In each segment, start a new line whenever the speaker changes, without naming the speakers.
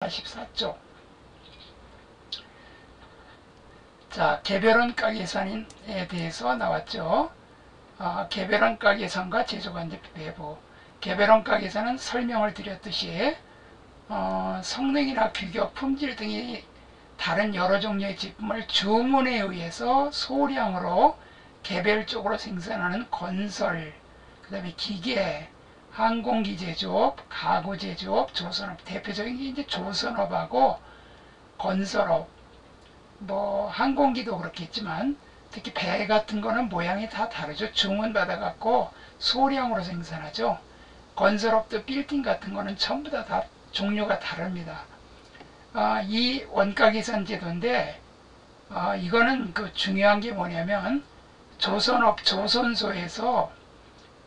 14쪽. 자, 개별원가 계산에 대해서 나왔죠. 개별원가 계산과 제조간접비 배부. 개별원가 계산은 설명을 드렸듯이 성능이나 규격, 품질 등이 다른 여러 종류의 제품을 주문에 의해서 소량으로 개별적으로 생산하는 건설, 그 다음에 기계, 항공기 제조업, 가구 제조업, 조선업. 대표적인 게 이제 조선업하고 건설업, 뭐 항공기도 그렇겠지만 특히 배 같은 거는 모양이 다 다르죠. 주문 받아갖고 소량으로 생산하죠. 건설업도 빌딩 같은 거는 전부 다 종류가 다릅니다. 이 원가 계산 제도인데 이거는 그 중요한 게 뭐냐면 조선업 조선소에서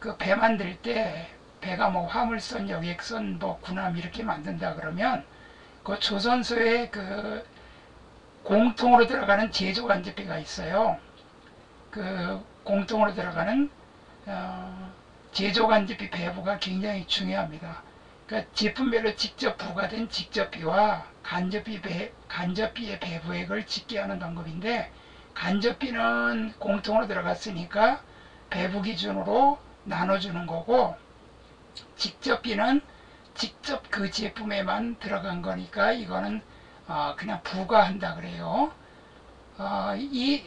그 배 만들 때 배가 뭐 화물선, 여객선, 뭐 군함 이렇게 만든다 그러면 그 조선소에 그 공통으로 들어가는 제조간접비가 있어요. 그 공통으로 들어가는 제조간접비 배부가 굉장히 중요합니다. 그러니까 제품별로 직접 부과된 직접비와 간접비의 배부액을 집계 하는 방법인데, 간접비는 공통으로 들어갔으니까 배부 기준으로 나눠주는 거고, 직접비는 직접 그 제품에만 들어간 거니까 이거는 그냥 부과한다 그래요. 이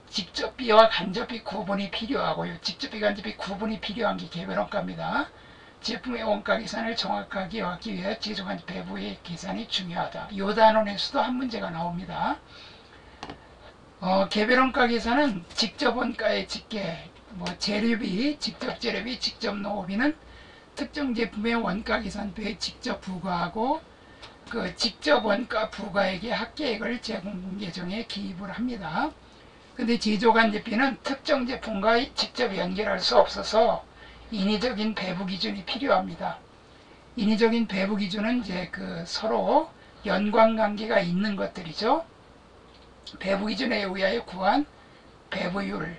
직접비와 간접비 구분이 필요하고요. 직접비, 간접비 구분이 필요한 게 개별원가입니다. 제품의 원가 계산을 정확하게 하기 위해 제조간접 배부의 계산이 중요하다. 이 단원에서도 한 문제가 나옵니다. 개별원가 계산은 직접 원가의 집계, 뭐 재료비, 직접 재료비, 직접 농업비는 특정 제품의 원가 계산표에 직접 부과하고 그 직접 원가 부과액의 합계액을 제공 계정에 기입을 합니다. 근데 제조간접비는 특정 제품과 직접 연결할 수 없어서 인위적인 배부 기준이 필요합니다. 인위적인 배부 기준은 이제 그 서로 연관관계가 있는 것들이죠. 배부 기준에 의하여 구한 배부율,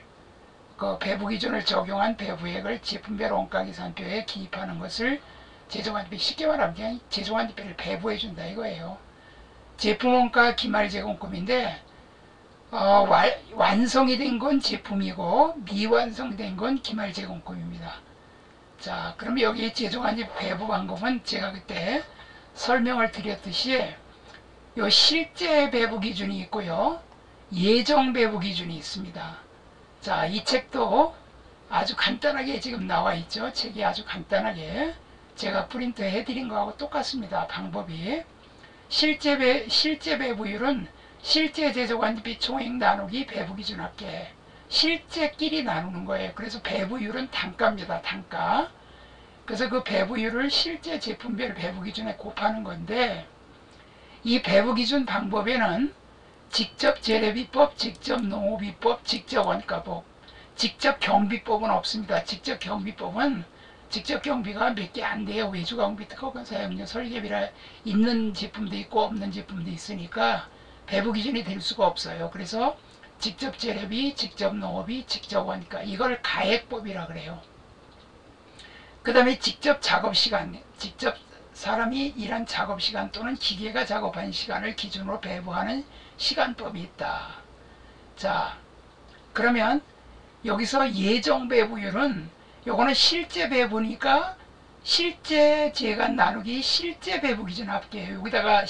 그 배부 기준을 적용한 배부액을 제품별 원가 계산표에 기입하는 것을 제조간접비, 쉽게 말하면 그냥 제조간접비를 배부해 준다 이거예요. 제품 원가 기말 제공금인데 완성이 된 건 제품이고 미완성된 건 기말 제공금입니다. 자, 그럼 여기 제조간접비 배부 방법은 제가 그때 설명을 드렸듯이 요 실제 배부 기준이 있고요, 예정 배부 기준이 있습니다. 자, 이 책도 아주 간단하게 지금 나와 있죠. 책이 아주 간단하게 제가 프린트 해드린 거하고 똑같습니다. 방법이 실제 배부율은 실제 제조간접비 총액 나누기 배부 기준 합계, 실제끼리 나누는 거예요. 그래서 배부율은 단가입니다. 단가. 그래서 그 배부율을 실제 제품별 배부 기준에 곱하는 건데, 이 배부 기준 방법에는 직접 재래비법, 직접 농업비법, 직접 원가법, 직접 경비법은 없습니다. 직접 경비법은 직접 경비가 몇 개 안 돼요. 외주가공비, 특허권 사용료, 설계비라 있는 제품도 있고 없는 제품도 있으니까 배부 기준이 될 수가 없어요. 그래서 직접 재래비, 직접 농업비, 직접 원가, 이걸 가액법이라 그래요. 그 다음에 직접 작업시간, 직접 사람이 일한 작업시간 또는 기계가 작업한 시간을 기준으로 배부하는 시간법이 있다. 자, 그러면 여기서 예정 배부율은 요거는 실제 배부니까 실제 재간 나누기 실제 배부 기준 합계예요. 여기다가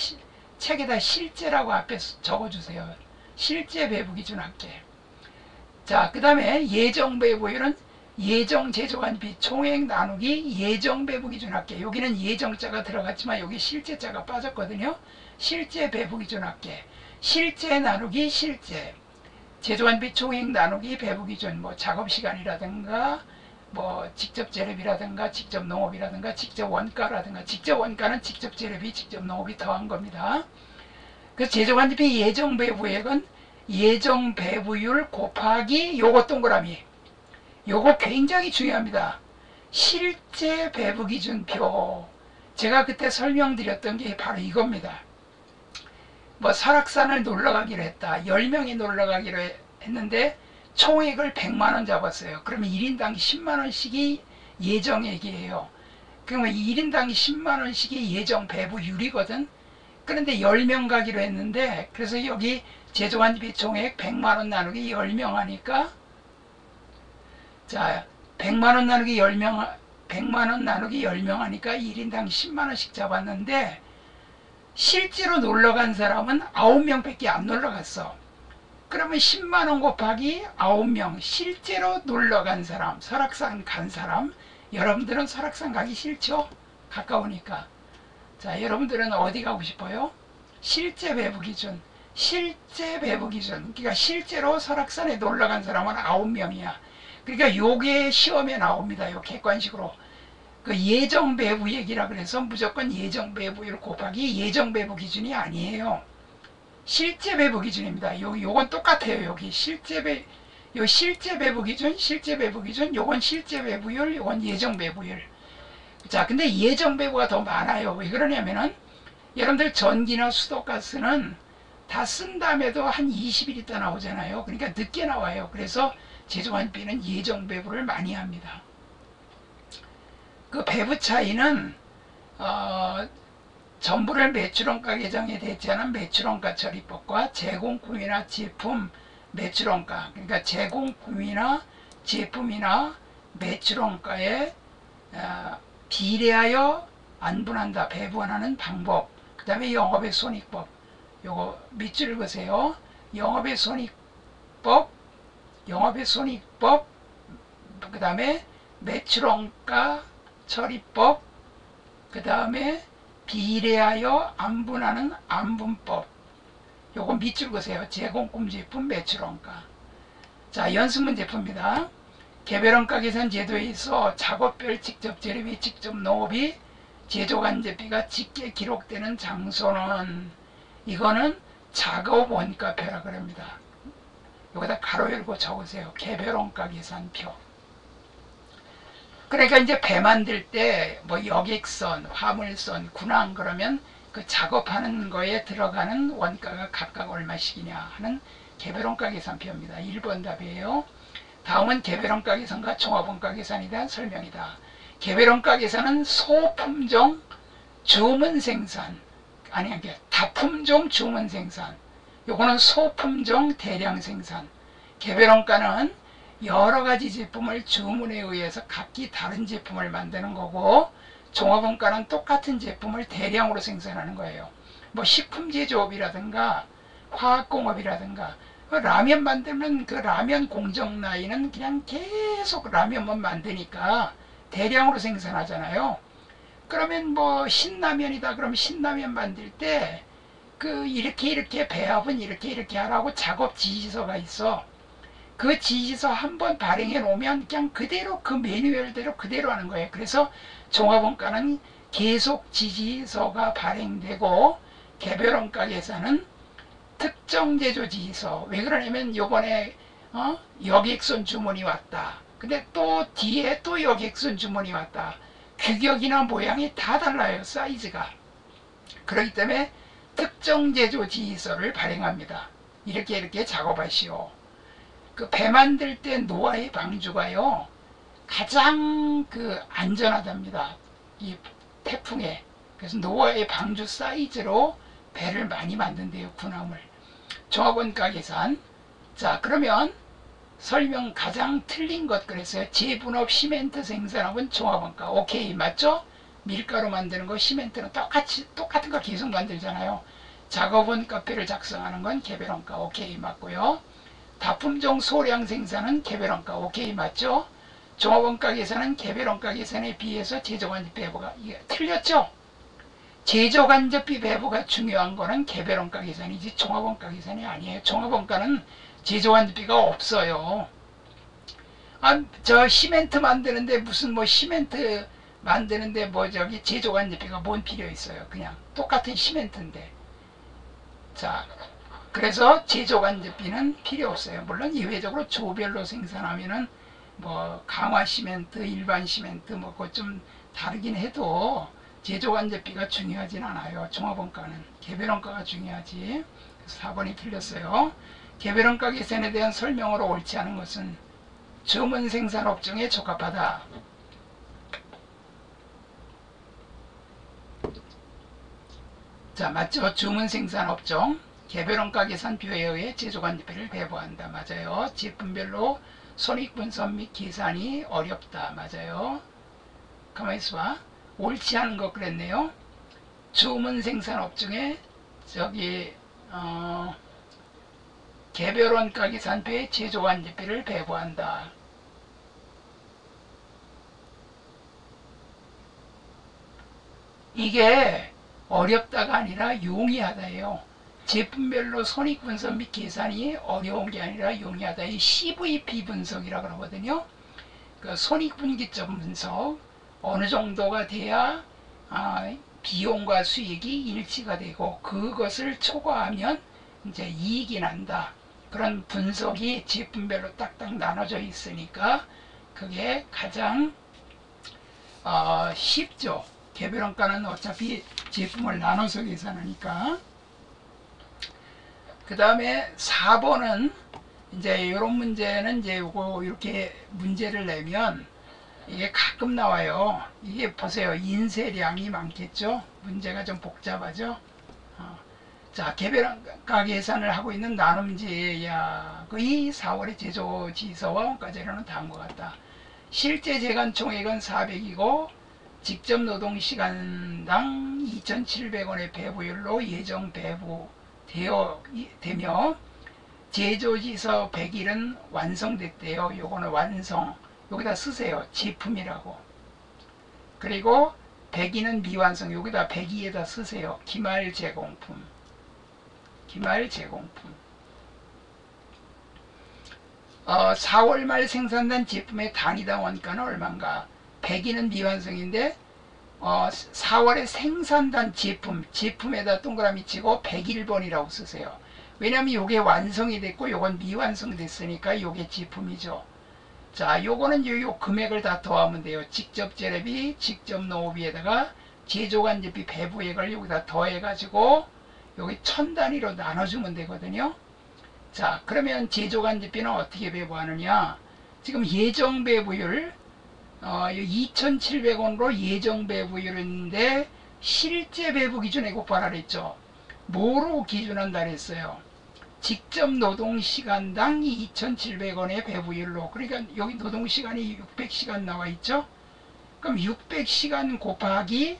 책에다 실제라고 앞에 적어주세요. 실제 배부 기준 합계. 자, 그 다음에 예정 배부율은 예정 제조간접비 총액 나누기 예정 배부 기준 합계. 여기는 예정자가 들어갔지만 여기 실제자가 빠졌거든요. 실제 배부 기준 합계. 실제 나누기 실제. 제조간접비 총액 나누기 배부 기준, 뭐 작업시간이라든가 뭐 직접 재래비라든가 직접 농업이라든가 직접 원가라든가, 직접 원가는 직접 재래비, 직접 농업이 더한 겁니다. 그래서 제조간접비 예정 배부액은 예정 배부율 곱하기 요거 동그라미, 요거 굉장히 중요합니다. 실제 배부 기준표. 제가 그때 설명드렸던 게 바로 이겁니다. 뭐 설악산을 놀러가기로 했다. 10명이 놀러가기로 했는데 총액을 100만원 잡았어요. 그러면 1인당 10만원씩이 예정액이에요. 그러면 1인당 10만원씩이 예정 배부율이거든. 그런데 10명 가기로 했는데, 그래서 여기 제조관집이 총액 100만원 나누기 10명 하니까, 자, 100만원 나누기 10명, 100만원 나누기 10명 하니까 1인당 10만원씩 잡았는데, 실제로 놀러간 사람은 9명 밖에 안 놀러갔어. 그러면 10만원 곱하기 9명, 실제로 놀러간 사람, 설악산 간 사람, 여러분들은 설악산 가기 싫죠? 가까우니까. 자, 여러분들은 어디 가고 싶어요? 실제 배부 기준. 실제 배부 기준. 그러니까 실제로 설악산에 놀러간 사람은 9명이야. 그러니까 요게 시험에 나옵니다. 요 객관식으로. 그 예정 배부 얘기라 그래서 무조건 예정 배부율 곱하기 예정 배부 기준이 아니에요. 실제 배부 기준입니다. 요건 똑같아요. 여기 요 실제 배부 기준, 실제 배부 기준, 요건 실제 배부율, 요건 예정 배부율. 자, 근데 예정 배부가 더 많아요. 왜 그러냐면은 여러분들 전기나 수도가스는 다 쓴 다음에도 한 20일 있다 나오잖아요. 그러니까 늦게 나와요. 그래서 제조관비는 예정 배부를 많이 합니다. 그 배부 차이는 전부를 매출원가 계정에 대체하는 매출원가 처리법과 제공품이나 제품 매출원가, 그러니까 제공품이나 제품이나 매출원가에 비례하여 안분한다, 배분하는 방법, 그 다음에 영업의 손익법. 요거 밑줄 보세요. 영업의 손익법, 그 다음에 매출원가 처리법, 그 다음에 비례하여 안분하는 안분법. 요거 밑줄 보세요. 제공품 제품 매출원가. 자, 연습문제 풉니다. 개별원가 계산 제도에 있어 작업별 직접 재료비, 직접 농업이 제조간접비가 직계 기록되는 장소는, 이거는 작업 원가표라 그럽니다. 여기다 가로 열고 적으세요. 개별원가 계산표. 그러니까 이제 배 만들 때 뭐 여객선, 화물선, 군항 그러면 그 작업하는 거에 들어가는 원가가 각각 얼마씩이냐 하는 개별원가 계산표입니다. 1번 답이에요. 다음은 개별원가 계산과 종합원가 계산에 대한 설명이다. 개별원가 계산은 소품종 주문 생산, 아니 다품종 주문 생산, 요거는 소품종 대량 생산. 개별원가는 여러가지 제품을 주문에 의해서 각기 다른 제품을 만드는 거고, 종합원가는 똑같은 제품을 대량으로 생산하는 거예요. 뭐 식품 제조업이라든가 화학공업이라든가, 라면 만들면 그 라면 공정 라인은 그냥 계속 라면만 만드니까 대량으로 생산하잖아요. 그러면 뭐 신라면이다 그러면 신라면 만들 때 그 이렇게 배합은 이렇게 하라고 작업 지시서가 있어. 그 지시서 한번 발행해 놓으면 그냥 그대로 그 매뉴얼대로 그대로 하는 거예요. 그래서 종합원가는 계속 지시서가 발행되고, 개별원가 계산은 특정 제조 지시서. 왜 그러냐면 요번에 여객선 주문이 왔다. 근데 또 뒤에 또 여객선 주문이 왔다. 규격이나 모양이 다 달라요. 사이즈가. 그렇기 때문에 특정 제조 지시서를 발행합니다. 이렇게 작업하시오. 그 배 만들 때 노아의 방주가요 가장 그 안전하답니다. 이 태풍에. 그래서 노아의 방주 사이즈로 배를 많이 만든대요. 군함을. 종합원가 계산. 자, 그러면 설명 가장 틀린 것 그랬어요. 재분업 시멘트 생산업은 종합원가. 오케이, 맞죠? 밀가루 만드는 거 시멘트는 똑같은 거 계속 만들잖아요. 작업원가표를 작성하는 건 개별원가. 오케이, 맞고요. 다품종 소량 생산은 개별원가. 오케이, 맞죠? 종합원가 계산은 개별원가 계산에 비해서 제조간접 배부가, 이게 틀렸죠? 제조간접비 배부가 중요한 거는 개별원가 계산이지 종합원가 계산이 아니에요. 종합원가는 제조간접비가 없어요. 저 시멘트 만드는데 무슨 뭐 시멘트 만드는데 뭐 저기 제조간접비가 뭔 필요 있어요. 그냥 똑같은 시멘트인데. 자, 그래서 제조간접비는 필요 없어요. 물론 예외적으로 조별로 생산하면은 뭐 강화 시멘트, 일반 시멘트 뭐 그거 좀 다르긴 해도 제조간접비가 중요하진 않아요. 종합원가는. 개별원가가 중요하지. 그래서 4번이 틀렸어요. 개별원가 계산에 대한 설명으로 옳지 않은 것은 주문 생산 업종에 적합하다. 자, 맞죠? 주문 생산 업종 개별원가 계산표에 의해 제조관리비를 배부한다. 맞아요. 제품별로 손익분석 및 계산이 어렵다. 맞아요. 가만히 있어봐. 옳지 않은 거 그랬네요. 주문 생산 업종에 저기 개별원가 계산표에 제조관리비를 배부한다. 이게 어렵다가 아니라 용이하다예요. 제품별로 손익분석 및 계산이 어려운 게 아니라 용이하다. 이 CVP 분석이라고 그러거든요. 그 손익분기점 분석 어느 정도가 돼야 비용과 수익이 일치가 되고 그것을 초과하면 이제 이익이 난다. 그런 분석이 제품별로 딱딱 나눠져 있으니까 그게 가장 쉽죠. 개별원가는 어차피 제품을 나눠서 계산하니까. 그 다음에 4번은 이제 이런 문제는 이제 요거 이렇게 문제를 내면 이게 가끔 나와요. 이게 보세요. 인쇄량이 많겠죠. 문제가 좀 복잡하죠. 자, 개별원가 계산을 하고 있는 나눔제야 거의 4월의 제조지서와 원가재료는 다음과 같다. 실제 재간 총액은 400이고 직접 노동시간당 2,700원의 배부율로 예정 배부되며 제조지서 100일은 완성됐대요. 요거는 완성. 여기다 쓰세요. 제품이라고. 그리고 100일은 미완성. 여기다 102에다 쓰세요. 기말 제공품. 기말 제공품. 4월 말 생산된 제품의 단위당 원가는 얼마인가? 100일은 미완성인데 4월에 생산된 제품에다 동그라미 치고 101번이라고 쓰세요. 왜냐면 요게 완성이 됐고 요건 미완성됐으니까 요게 제품이죠. 자, 요거는 요 금액을 다 더하면 돼요. 직접 재료비, 직접 노후비에다가 제조관제비 배부액을 여기다 더해가지고 여기 1000단위로 나눠주면 되거든요. 자, 그러면 제조관제비는 어떻게 배부하느냐? 지금 예정 배부율 2,700원으로 예정 배부율인데 실제 배부 기준에 곱하라 그랬죠. 뭐로 기준한다 그랬어요? 직접 노동시간당 2,700원의 배부율로. 그러니까 여기 노동시간이 600시간 나와 있죠. 그럼 600시간 곱하기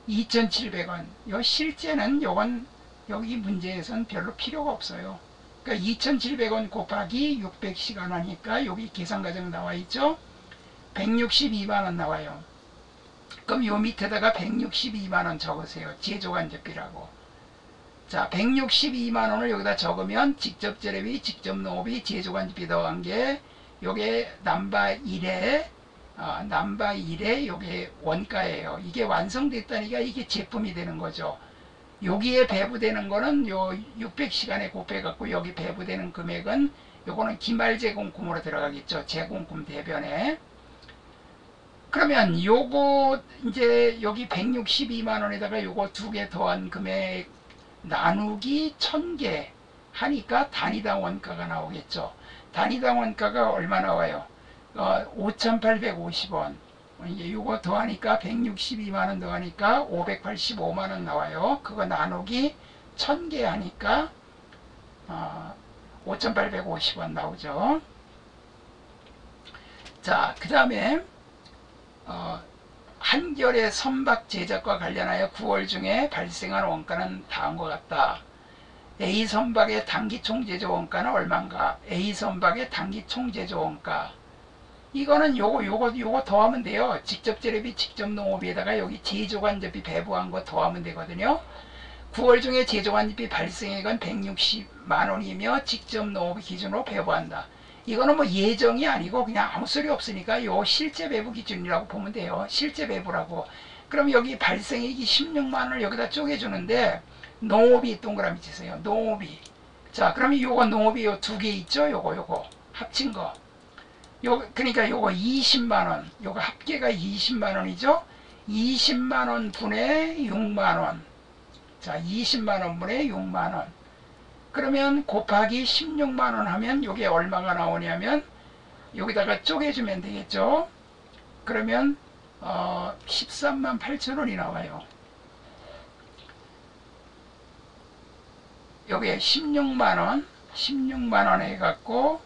2,700원. 요 실제는 요건 여기 문제에선 별로 필요가 없어요. 그러니까 2,700원 곱하기 600시간 하니까 여기 계산과정 나와 있죠. 162만원 나와요. 그럼 요 밑에다가 162만원 적으세요. 제조관제비라고. 자, 162만원을 여기다 적으면 직접 재료비, 직접 노비, 제조관제비 더한 게 요게 넘버 1에 요게 원가예요. 이게 완성됐다니까 이게 제품이 되는 거죠. 여기에 배부되는 거는 요 600시간에 곱해갖고 여기 배부되는 금액은 요거는 기말 제공금으로 들어가겠죠. 제공금 대변에. 그러면 요거 이제 여기 162만원에다가 요거 두 개 더한 금액 나누기 1000개 하니까 단위당 원가가 나오겠죠. 단위당 원가가 얼마 나와요? 5,850원. 이제 요거 더하니까 162만원 더하니까 585만원 나와요. 그거 나누기 1000개 하니까 5,850원 나오죠. 자, 그 다음에 한결의 선박 제작과 관련하여 9월 중에 발생한 원가는 다음과 같다. A 선박의 단기 총제조 원가는 얼마인가? A 선박의 단기 총제조 원가. 이거는 요거 더하면 돼요. 직접 재료비, 직접 농업비에다가 여기 제조관제비 배부한 거 더하면 되거든요. 9월 중에 제조관제비 발생액은 160만원이며 직접 농업비 기준으로 배부한다. 이거는 뭐 예정이 아니고 그냥 아무 소리 없으니까 요 실제 배부 기준이라고 보면 돼요. 실제 배부라고. 그럼 여기 발생액이 16만원을 여기다 쪼개주는데 농업이 동그라미 치세요. 농업이. 자, 그러면 요거 농업이 요 두 개 있죠? 요거 합친 거. 그러니까 요거 20만원. 요거 합계가 20만원이죠? 20만원 분의 6만원. 자, 20만원 분의 6만원. 그러면 곱하기 16만원 하면 요게 얼마가 나오냐면 여기다가 쪼개주면 되겠죠. 그러면 13만 8천원이 나와요. 여기에 16만원 16만원 해갖고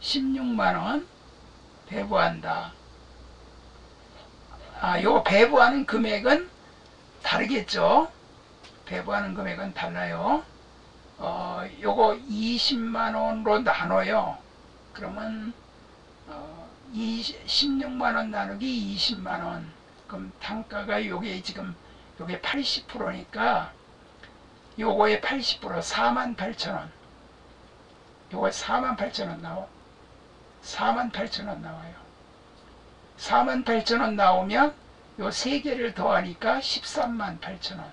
16만원 배부한다. 요 배부하는 금액은 다르겠죠. 배부하는 금액은 달라요. 요거 20만원으로 나눠요. 그러면 16만원 나누기 20만원. 그럼 단가가 요게 지금 요게 80%니까 요거의 80% 48,000원. 요거 48,000원 나와. 48,000원 나와요. 48,000원 나오면 요 3개를 더하니까 138,000원.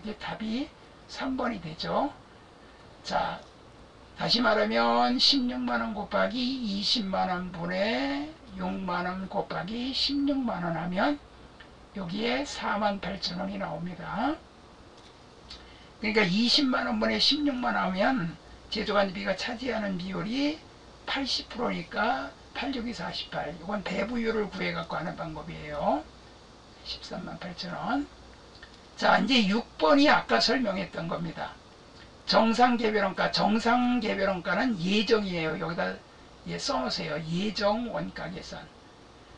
이게 답이 3번이 되죠. 자, 다시 말하면 16만원 곱하기 20만원 분의 6만원 곱하기 16만원 하면 여기에 48,000원이 나옵니다. 그러니까 20만원 분의 16만원 하면 제조관리비가 차지하는 비율이 80%니까 86이 48. 이건 배부율을 구해갖고 하는 방법이에요. 138,000원. 자, 이제 6번이 아까 설명했던 겁니다. 정상개별원가. 정상개별원가는 예정이에요. 여기다 써놓으세요. 예정 원가 계산.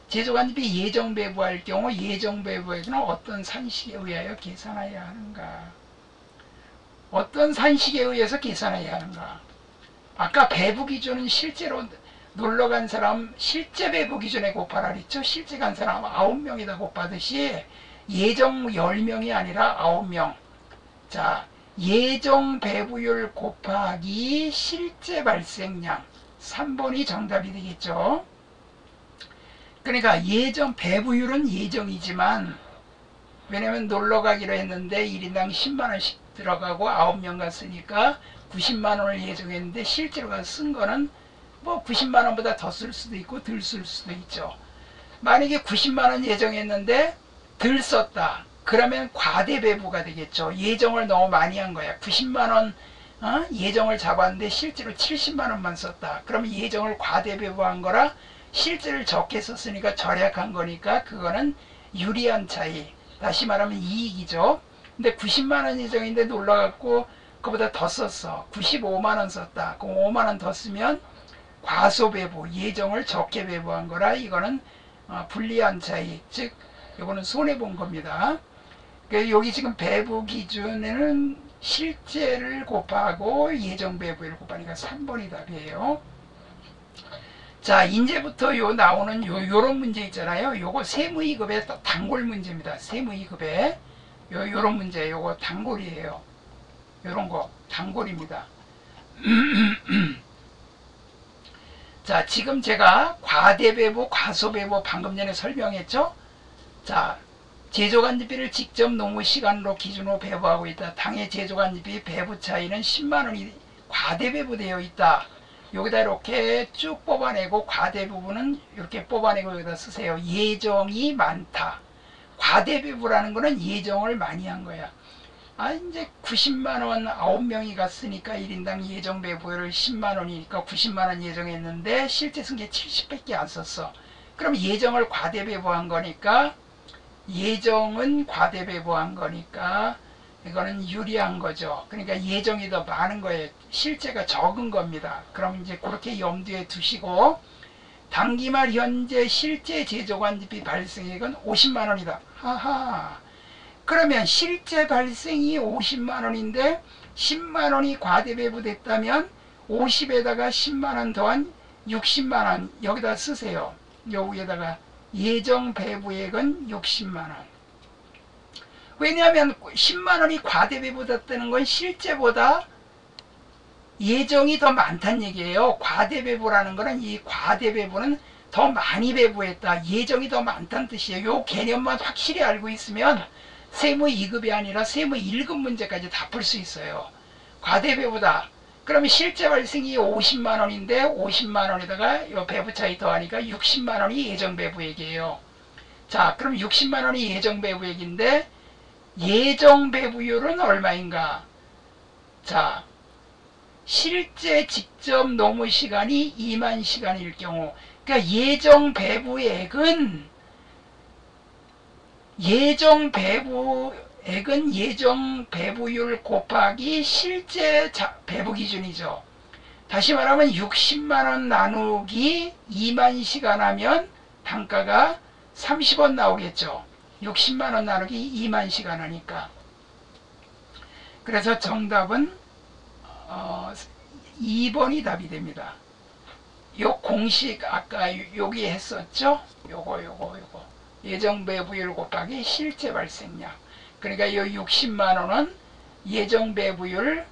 제조관리비 예정 배부할 경우 예정 배부액은 어떤 산식에 의하여 계산해야 하는가? 어떤 산식에 의해서 계산해야 하는가? 아까 배부 기준은 실제로 놀러간 사람 실제 배부 기준에 곱하라 그랬죠. 실제 간 사람 9명에다 곱하듯이 예정 10명이 아니라 9명. 자, 예정 배부율 곱하기 실제 발생량 3번이 정답이 되겠죠. 그러니까 예정 배부율은 예정이지만 왜냐면 놀러 가기로 했는데 1인당 10만원씩 들어가고 9명 갔으니까 90만원을 예정했는데 실제로 가서 쓴 거는 뭐 90만원보다 더 쓸 수도 있고 덜 쓸 수도 있죠. 만약에 90만원 예정했는데 덜 썼다. 그러면 과대배부가 되겠죠. 예정을 너무 많이 한 거야. 90만원 예정을 잡았는데 실제로 70만원만 썼다. 그러면 예정을 과대배부한 거라 실제를 적게 썼으니까 절약한 거니까 그거는 유리한 차이. 다시 말하면 이익이죠. 근데 90만원 예정인데 놀러갔고 그보다 더 썼어. 95만원 썼다. 그럼 5만원 더 쓰면 과소배부, 예정을 적게 배부한 거라 이거는 불리한 차이. 즉 이거는 손해본 겁니다. 여기 지금 배부 기준에는 실제를 곱하고 예정 배부를 곱하니까 3번이 답이에요. 자, 이제부터 나오는 요런 문제 있잖아요. 요거 세무이급의 단골 문제입니다. 세무이급의 요런 문제, 요거 단골이에요. 요런 거 단골입니다. 자, 지금 제가 과대배부, 과소배부 방금 전에 설명했죠. 자, 제조관리비를 직접 노무시간으로 기준으로 배부하고 있다. 당해 제조관리비 배부 차이는 10만원이 과대배부되어 있다. 여기다 이렇게 쭉 뽑아내고 과대 부분은 이렇게 뽑아내고 여기다 쓰세요. 예정이 많다. 과대배부라는 거는 예정을 많이 한 거야. 이제 90만원 9명이 갔으니까 1인당 예정 배부를 10만원이니까 90만원 예정했는데 실제 쓴 게 70밖에 안 썼어. 그럼 예정을 과대배부한 거니까 예정은 과대배부한 거니까 이거는 유리한 거죠. 그러니까 예정이 더 많은 거예요. 실제가 적은 겁니다. 그럼 이제 그렇게 염두에 두시고 당기말 현재 실제 제조관리비 발생액은 50만원이다. 하하. 그러면 실제 발생이 50만원인데 10만원이 과대배부됐다면 50에다가 10만원 더한 60만원 여기다 쓰세요. 여기에다가 예정 배부액은 60만원. 왜냐하면 10만원이 과대배부됐다는 건 실제보다 예정이 더 많다는 얘기예요. 과대배부라는 거는 이 과대배부는 더 많이 배부했다. 예정이 더 많다는 뜻이에요. 이 개념만 확실히 알고 있으면 세무 2급이 아니라 세무 1급 문제까지 다 풀 수 있어요. 과대배부다. 그러면 실제 발생이 50만원인데 50만원에다가 이 배부 차이 더하니까 60만원이 예정 배부액이에요. 자, 그럼 60만원이 예정 배부액인데 예정 배부율은 얼마인가? 자, 실제 직접 노무 시간이 2만 시간일 경우, 그러니까 예정 배부액은 예정 배부액 액은 예정 배부율 곱하기 실제 배부 기준이죠. 다시 말하면 60만원 나누기 2만시간 하면 단가가 30원 나오겠죠. 60만원 나누기 2만시간 하니까. 그래서 정답은 2번이 답이 됩니다. 요 공식 아까 여기 했었죠. 요거 예정 배부율 곱하기 실제 발생량. 그러니까 이 60만원은 예정 배부율,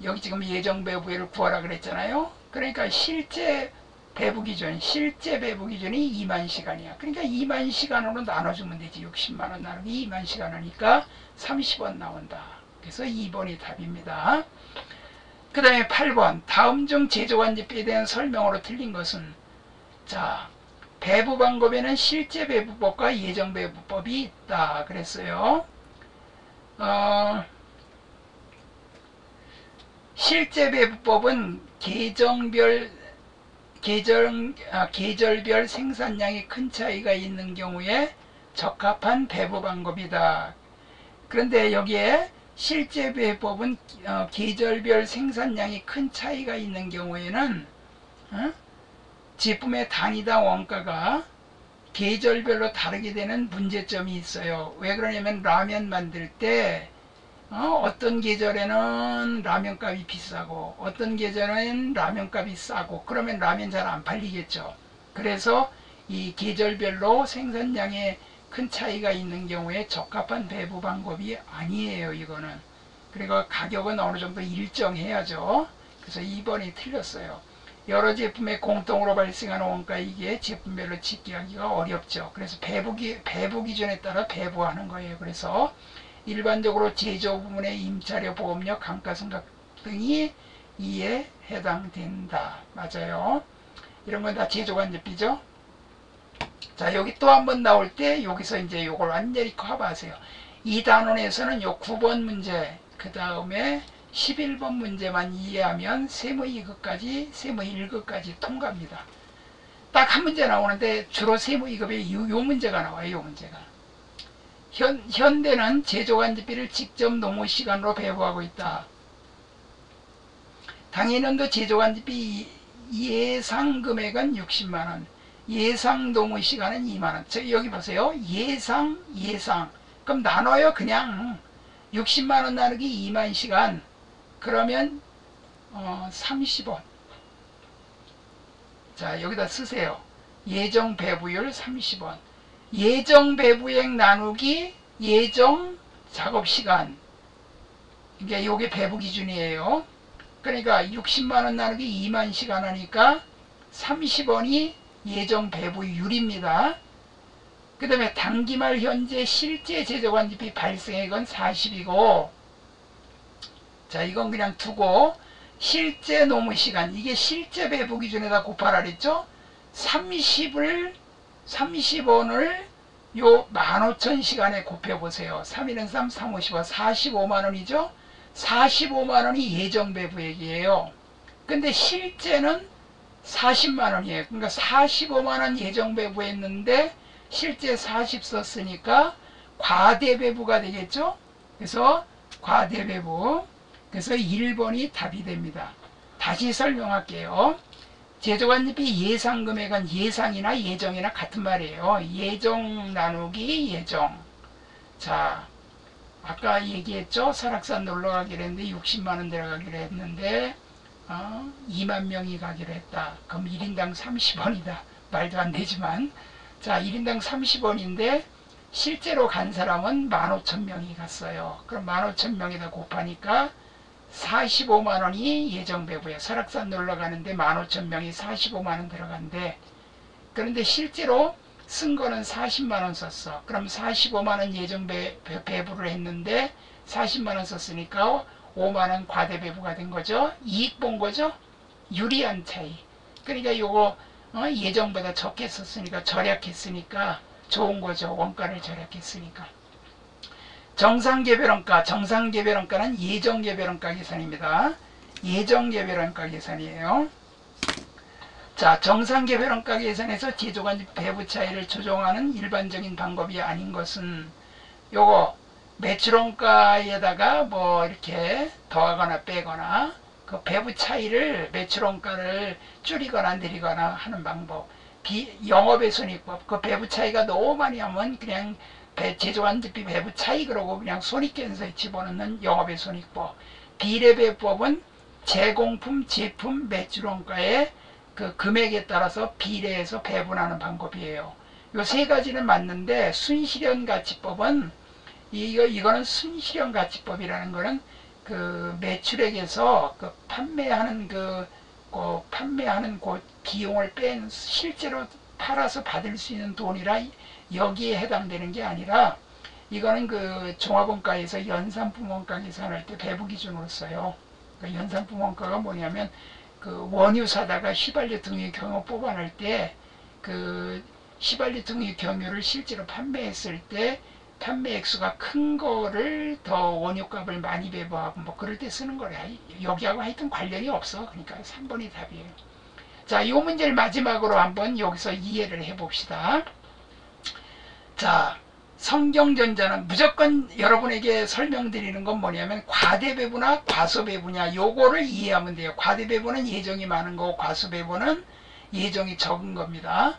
여기 지금 예정 배부율을 구하라 그랬잖아요. 그러니까 실제 배부 기준이 2만 시간이야. 그러니까 2만 시간으로 나눠주면 되지. 60만원 나누기 2만 시간 하니까 30원 나온다. 그래서 2번이 답입니다. 그 다음에 8번 다음 중 제조관집비에 대한 설명으로 틀린 것은, 자, 배부 방법에는 실제 배부법과 예정 배부법이 있다 그랬어요. 실제 배부법은 계절별 생산량이 큰 차이가 있는 경우에 적합한 배부 방법이다. 그런데 여기에 실제 배부법은 계절별 생산량이 큰 차이가 있는 경우에는 제품의 단위당 원가가 계절별로 다르게 되는 문제점이 있어요. 왜 그러냐면 라면 만들 때 어떤 계절에는 라면값이 비싸고 어떤 계절에는 라면값이 싸고 그러면 라면 잘 안 팔리겠죠. 그래서 이 계절별로 생산량에 큰 차이가 있는 경우에 적합한 배부 방법이 아니에요. 이거는. 그리고 가격은 어느 정도 일정해야죠. 그래서 2번이 틀렸어요. 여러 제품에 공통으로 발생하는 원가 이게 제품별로 집계하기가 어렵죠. 그래서 배부 기준에 따라 배부하는 거예요. 그래서 일반적으로 제조 부문의 임차료, 보험료, 감가상각 등이 이에 해당된다. 맞아요. 이런 건 다 제조관제비죠. 자, 여기 또 한 번 나올 때 여기서 이제 요걸 완전히 커버하세요. 이 단원에서는 요 9번 문제, 그 다음에 11번 문제만 이해하면 세무 2급까지, 세무 1급까지 통과합니다. 딱 한 문제 나오는데 주로 세무 2급에 요 문제가 나와요. 요 문제가. 현대는 제조관제비를 직접 노무시간으로 배부하고 있다. 당해년도 제조관제비 예상 금액은 60만원, 예상 노무시간은 2만원. 여기 보세요. 예상. 그럼 나눠요. 그냥 60만원 나누기 2만시간. 그러면 30원. 자, 여기다 쓰세요. 예정 배부율 30원. 예정 배부액 나누기 예정 작업시간. 이게 요게 배부 기준이에요. 그러니까 60만원 나누기 2만시간 하니까 30원이 예정 배부율입니다. 그 다음에 당기말 현재 실제 제조관제비 발생액은 40이고, 자, 이건 그냥 두고 실제 노무시간, 이게 실제 배부 기준에다 곱하라 그랬죠. 30원을 요 15,000시간에 곱해보세요. 3일은 3, 3, 55, 45만원이죠. 45만원이 예정 배부액이에요. 근데 실제는 40만원이에요. 그러니까 45만원 예정 배부했는데 실제 40 썼으니까 과대배부가 되겠죠. 그래서 과대배부. 그래서 1번이 답이 됩니다. 다시 설명할게요. 제조관제비 예상금액은 예상이나 예정이나 같은 말이에요. 예정 나누기 예정. 자, 아까 얘기했죠. 설악산 놀러가기로 했는데 60만원 들어가기로 했는데 2만 명이 가기로 했다. 그럼 1인당 30원이다. 말도 안 되지만, 자, 1인당 30원인데 실제로 간 사람은 15,000명이 갔어요. 그럼 15,000명에다 곱하니까 45만원이 예정 배부에, 설악산 놀러 가는데 15,000명이 45만원 들어간대. 그런데 실제로 쓴 거는 40만원 썼어. 그럼 45만원 예정 배부를 했는데 40만원 썼으니까 5만원 과대 배부가 된 거죠. 이익 본 거죠. 유리한 차이. 그러니까 요거 예정보다 적게 썼으니까, 절약했으니까 좋은 거죠. 원가를 절약했으니까. 정상개별원가는 예정개별원가 계산입니다. 예정개별원가 계산이에요. 자, 정상개별원가 계산에서 제조관제비 배부 차이를 조정하는 일반적인 방법이 아닌 것은, 요거 매출원가에다가 뭐 이렇게 더하거나 빼거나 그 배부 차이를 매출원가를 줄이거나 늘리거나 하는 방법. 영업의 손익법. 그 배부 차이가 너무 많이 하면 그냥 제조관리비 배부 차이 그러고 그냥 손익계산서에 집어넣는 영업의 손익법. 비례배법은 제공품, 제품, 매출원가의 그 금액에 따라서 비례해서 배분하는 방법이에요. 요 세 가지는 맞는데 순실현가치법은 이거는 순실현가치법이라는 거는 그 매출액에서 그 판매하는 그 비용을 뺀 실제로 팔아서 받을 수 있는 돈이라 여기에 해당되는 게 아니라 이거는 그 종합원가에서 연산품원가 계산할 때 배부 기준으로 써요. 그 연산품원가가 뭐냐면 그 원유 사다가 휘발유 등유 경유 뽑아낼 때 그 휘발유 등유 경유를 실제로 판매했을 때 판매 액수가 큰 거를 더 원유값을 많이 배부하고 뭐 그럴 때 쓰는 거래. 여기하고 하여튼 관련이 없어. 그러니까 3번이 답이에요. 자, 이 문제를 마지막으로 한번 여기서 이해를 해봅시다. 자, 성경전자는 무조건 여러분에게 설명드리는 건 뭐냐면 과대배부나 과소배부냐 요거를 이해하면 돼요. 과대배부는 예정이 많은 거고 과소배부는 예정이 적은 겁니다.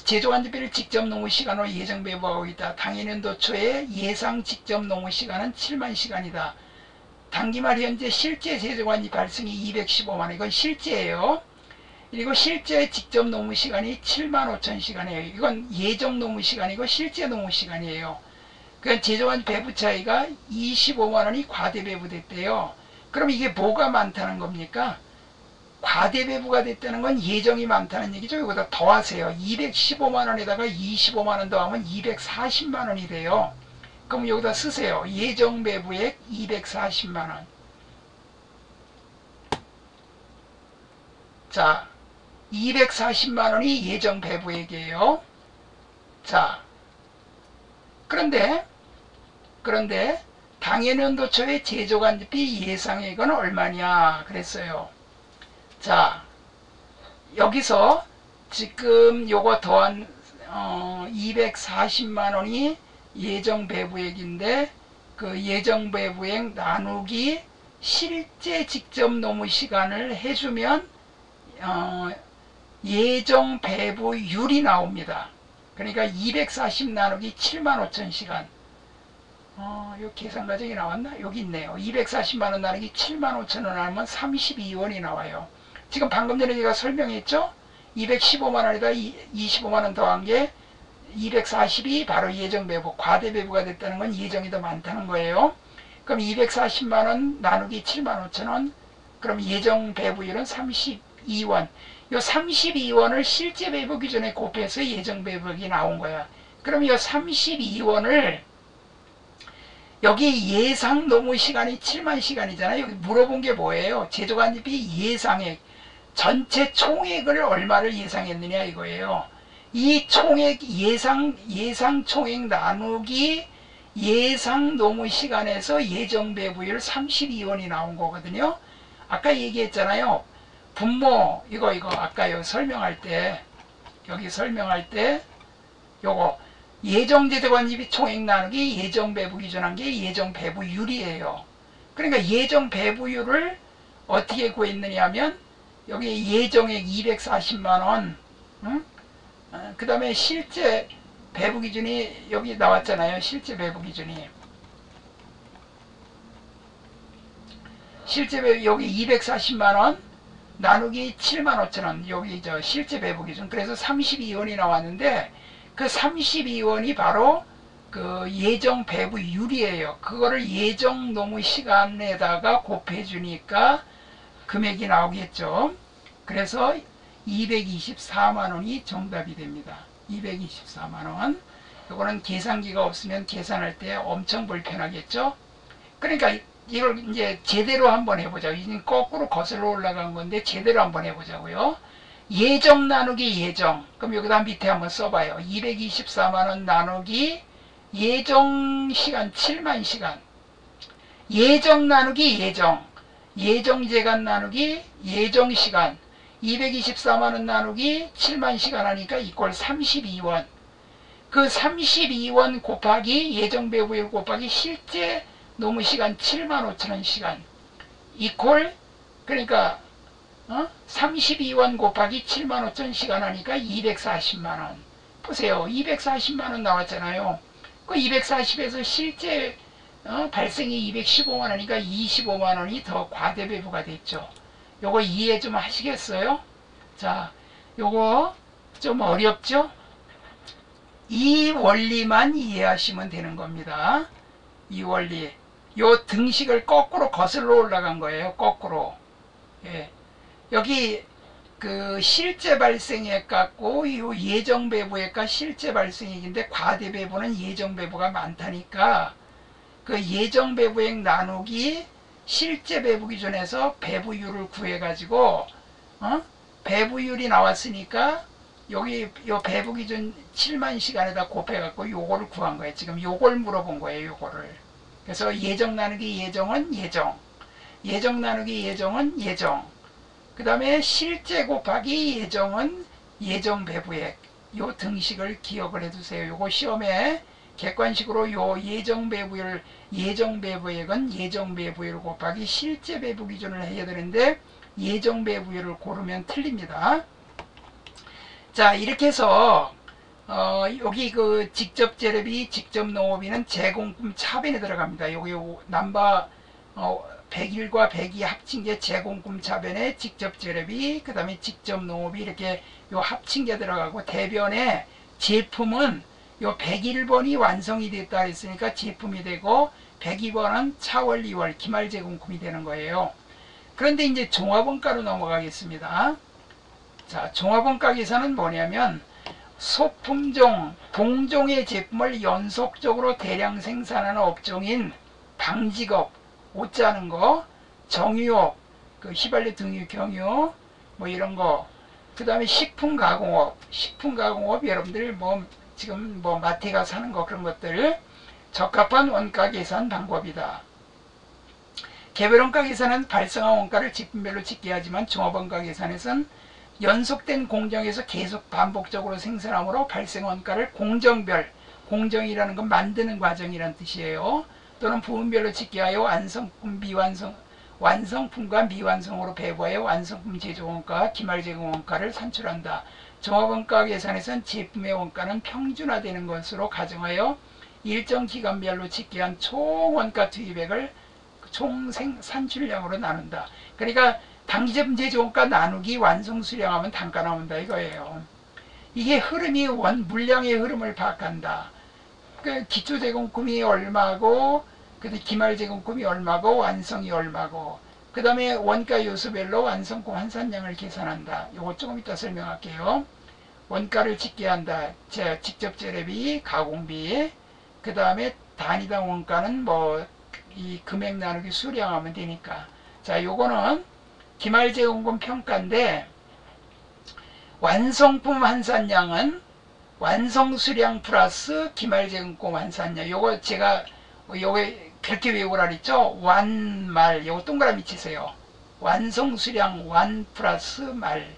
제조관리비를 직접 농후 시간으로 예정 배부하고 있다. 당해년도 초에 예상 직접 농후 시간은 7만 시간이다. 당기말 현재 실제 제조관리 발생이 215만 이건 실제예요. 그리고 실제 직접 농후 시간이 7만 5천 시간이에요. 이건 예정 농후 시간이고 실제 농후 시간이에요. 그러니까 제조관 배부 차이가 25만 원이 과대 배부됐대요. 그럼 이게 뭐가 많다는 겁니까? 과대 배부가 됐다는 건 예정이 많다는 얘기죠. 이거보다 더하세요. 215만 원에다가 25만 원 더하면 240만 원이 돼요. 그럼 여기다 쓰세요. 예정 배부액 240만 원. 자, 240만 원이 예정 배부액이에요. 자, 그런데 당해년도 초에 제조관리비 예상액은 얼마냐 그랬어요. 자, 여기서 지금 요거 더한 240만 원이 예정 배부액인데 그 예정 배부액 나누기 실제 직접 농후 시간을 해주면 예정 배부율이 나옵니다. 그러니까 240 나누기 7만 5천 시간. 요 계산 과정이 나왔나? 여기 있네요. 240만 원 나누기 7만 5천 원 하면 32원이 나와요. 지금 방금 전에 제가 설명했죠? 215만 원에다 25만 원 더한 게 240이 바로 예정 배부, 과대 배부가 됐다는 건 예정이 더 많다는 거예요. 그럼 240만 원 나누기 7만 5천 원, 그럼 예정 배부율은 32원. 요 32원을 실제 배부 기준에 곱해서 예정 배부액이 나온 거야. 그럼 이 32원을 여기 예상 농후 시간이 7만 시간이잖아요. 여기 물어본 게 뭐예요? 제조관리비 예상액. 전체 총액을 얼마를 예상했느냐 이거예요. 이 총액 예상 총액 나누기 예상 농후 시간에서 예정 배부율 32원이 나온 거거든요. 아까 얘기했잖아요. 분모 이거 아까 여기 설명할 때 요거 예정 제조관리비 총액 나누기 예정 배부 기준한 게 예정 배부율이에요. 그러니까 예정 배부율을 어떻게 구했느냐 하면 여기 예정액 240만 원, 응? 그 다음에 실제 배부 기준이 여기 나왔잖아요. 실제 배부 기준이. 실제 배부 여기 240만 원 나누기 7만 5천 원 여기 저 실제 배부 기준. 그래서 32원이 나왔는데 그 32원이 바로 그 예정 배부율이에요. 그거를 예정 농후 시간에다가 곱해 주니까 금액이 나오겠죠. 그래서 224만 원이 정답이 됩니다. 224만 원. 이거는 계산기가 없으면 계산할 때 엄청 불편하겠죠. 그러니까 이걸 이제 제대로 한번 해보자고. 이제 거꾸로 거슬러 올라간 건데 제대로 한번 해보자고요. 예정 나누기 예정. 그럼 여기다 밑에 한번 써봐요. 224만 원 나누기 예정 시간 7만 시간. 예정 나누기 예정. 예정제간 나누기 예정시간 224만원 나누기 7만 시간 하니까 이꼴 32원. 그 32원 곱하기 예정배부율 곱하기 실제 노무시간 75,000원 시간 이퀄, 그러니까 32원 곱하기 75,000 시간 하니까 240만원. 보세요. 240만원 나왔잖아요. 그 240에서 실제 발생이 215만원이니까 25만원이 더 과대배부가 됐죠. 요거 이해 좀 하시겠어요? 자, 요거 좀 어렵죠? 이 원리만 이해하시면 되는 겁니다. 이 원리. 요 등식을 거꾸로 거슬러 올라간 거예요. 거꾸로. 예. 여기 그 실제 발생액 같고 요 예정 배부액과 실제 발생액인데 과대 배부는 예정 배부가 많다니까 그 예정 배부액 나누기 실제 배부 기준에서 배부율을 구해 가지고 배부율이 나왔으니까 여기 요 배부 기준 7만 시간에다 곱해 갖고 요거를 구한 거예요. 지금 요걸 물어본 거예요. 요거를. 그래서 예정 나누기 예정은 예정, 예정 나누기 예정은 예정, 그 다음에 실제 곱하기 예정은 예정 배부액. 요 등식을 기억을 해두세요. 요거 시험에 객관식으로 요 예정 배부율, 예정 배부액은 예정 배부율 곱하기 실제 배부 기준을 해야 되는데 예정 배부율을 고르면 틀립니다. 자, 이렇게 해서 여기 그 직접 재료비, 직접 농업비는 제공품 차변에 들어갑니다. 여기 넘버 101과 102 합친 게 제공품 차변에 직접 재료비, 그 다음에 직접 농업비 이렇게 요 합친 게 들어가고 대변에 제품은 요 101번이 완성이 됐다 했으니까 제품이 되고 102번은 차월 2월 기말 제공품이 되는 거예요. 그런데 이제 종합원가로 넘어가겠습니다. 자, 종합원가 계산은 뭐냐면 소품종, 동종의 제품을 연속적으로 대량 생산하는 업종인 방직업, 옷 자는 거, 정유업, 그 휘발유, 등유, 경유, 뭐 이런 거, 그 다음에 식품가공업, 식품가공업 여러분들 뭐 지금 뭐 마트에 가서 사는 거 그런 것들 적합한 원가 계산 방법이다. 개별원가 계산은 발생한 원가를 제품별로 집계 하지만 종합원가 계산에서는 연속된 공정에서 계속 반복적으로 생산함으로 발생 원가를 공정별, 공정이라는 건 만드는 과정이란 뜻이에요. 또는 부분별로 집계하여 완성품, 미완성, 완성품과 미완성으로 배부하여 완성품 제조원가와 기말 제공원가를 산출한다. 종합원가 계산에서는 제품의 원가는 평준화되는 것으로 가정하여 일정 기간별로 집계한 총 원가 투입액을 총 산출량으로 나눈다. 그러니까 당기제품 제조원가 나누기 완성 수량하면 단가 나온다 이거예요. 이게 흐름이 물량의 흐름을 파악한다. 그 기초 제공품이 얼마고, 그 기말 제공품이 얼마고, 완성이 얼마고, 그 다음에 원가 요소별로 완성품 환산량을 계산한다. 요거 조금 이따 설명할게요. 원가를 집계한다. 직접 재료비, 가공비, 그 다음에 단위당 원가는 뭐 이 금액 나누기 수량하면 되니까. 자, 요거는 기말 제공품 평가인데 완성품 환산량은 완성 수량 플러스 기말 제공품 환산량. 요거 제가 요거 그렇게 외우라 그랬죠. 완말 요거 동그라미 치세요. 완성 수량 완 플러스 말.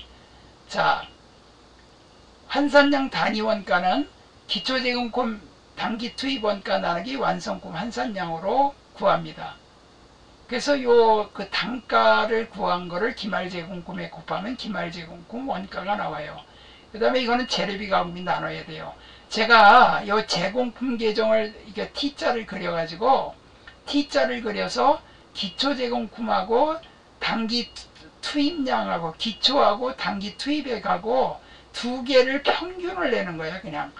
자, 환산량 단위 원가는 기초 제공품 단기 투입 원가 나누기 완성품 환산량으로 구합니다. 그래서 요 그 단가를 구한 거를 기말 제공품에 곱하면 기말 제공품 원가가 나와요. 그 다음에 이거는 재료비 가공비 나눠야 돼요. 제가 요 제공품 계정을 이게 T자를 그려가지고 T자를 그려서 기초 제공품하고 단기 투입량하고 기초하고 단기 투입액하고 두 개를 평균을 내는 거야. 그냥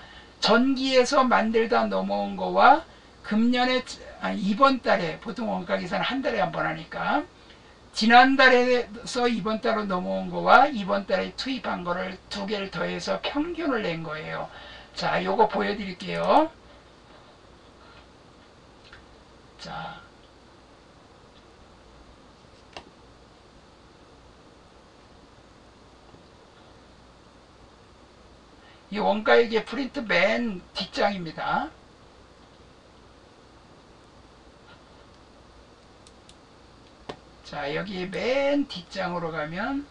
전기에서 만들다 넘어온 거와 금년에 이번 달에 보통 원가 계산은 한 달에 한 번 하니까 지난달에서 이번 달로 넘어온 거와 이번 달에 투입한 거를 두 개를 더해서 평균을 낸 거예요. 자, 요거 보여드릴게요. 자, 이 원가액의 프린트 맨 뒷장입니다. 자, 여기 맨 뒷장으로 가면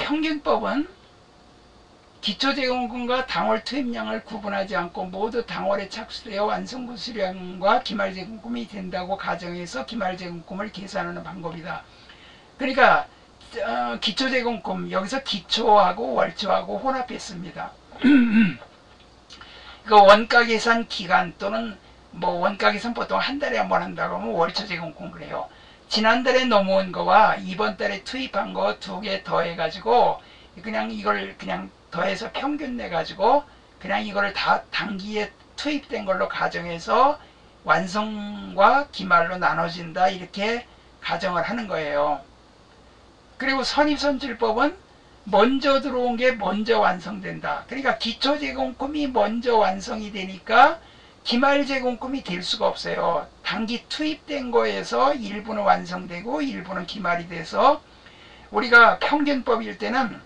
평균법은 기초제공금과 당월 투입량을 구분하지 않고 모두 당월에 착수되어 완성분 수량과 기말제공금이 된다고 가정해서 기말제공금을 계산하는 방법이다. 그러니까 기초제공금, 여기서 기초하고 월초하고 혼합했습니다. 그 원가 계산 기간 또는 뭐 원가 계산 보통 한 달에 한 번 한다고 하면 월초 제공금 그래요. 지난달에 넘어온 거와 이번 달에 투입한 거 두 개 더해가지고 그냥 이걸 그냥 더해서 평균 내가지고 그냥 이거를 다 단기에 투입된 걸로 가정해서 완성과 기말로 나눠진다, 이렇게 가정을 하는 거예요. 그리고 선입선출법은 먼저 들어온 게 먼저 완성된다. 그러니까 기초제공금이 먼저 완성이 되니까 기말제공금이 될 수가 없어요. 단기 투입된 거에서 일부는 완성되고 일부는 기말이 돼서, 우리가 평균법일 때는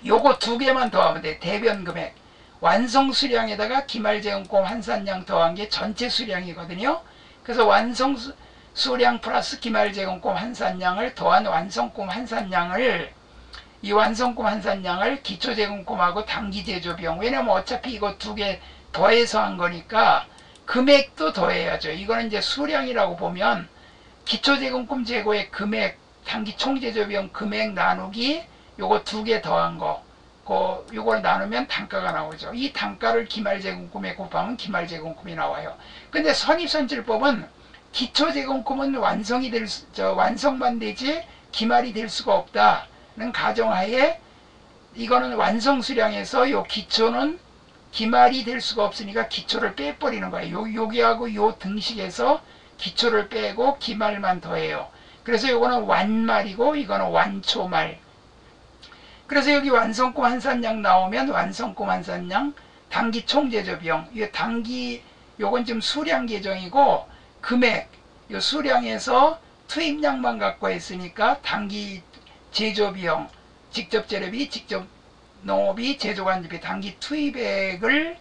요거 두 개만 더하면 돼. 대변금액. 완성 수량에다가 기말제공금 환산량 더한 게 전체 수량이거든요. 그래서 완성 수량 플러스 기말제공금 환산량을 더한 완성금 환산량을, 이 완성금 환산량을 기초제공금하고 단기제조비용, 왜냐면 어차피 이거 두 개 더해서 한 거니까 금액도 더해야죠. 이거는 이제 수량이라고 보면 기초제공금 재고의 금액, 단기 총제조비용 금액 나누기 요거 두 개 더한 거, 요걸 나누면 단가가 나오죠. 이 단가를 기말제공금에 곱하면 기말제공금이 나와요. 근데 선입선출법은 기초제공금은 완성만 되지 기말이 될 수가 없다는 가정하에 이거는 완성수량에서 요 기초는 기말이 될 수가 없으니까 기초를 빼버리는 거예요. 여기하고 요 등식에서 기초를 빼고 기말만 더해요. 그래서 요거는 완말이고 이거는 완초말. 그래서 여기 완성금 환산량 나오면 완성금 환산량, 단기 총제조비용, 요건 지금 수량 계정이고 금액, 요 수량에서 투입량만 갖고 했으니까 단기 제조비용, 직접 재료비, 직접 농업이, 제조관리비, 단기 투입액을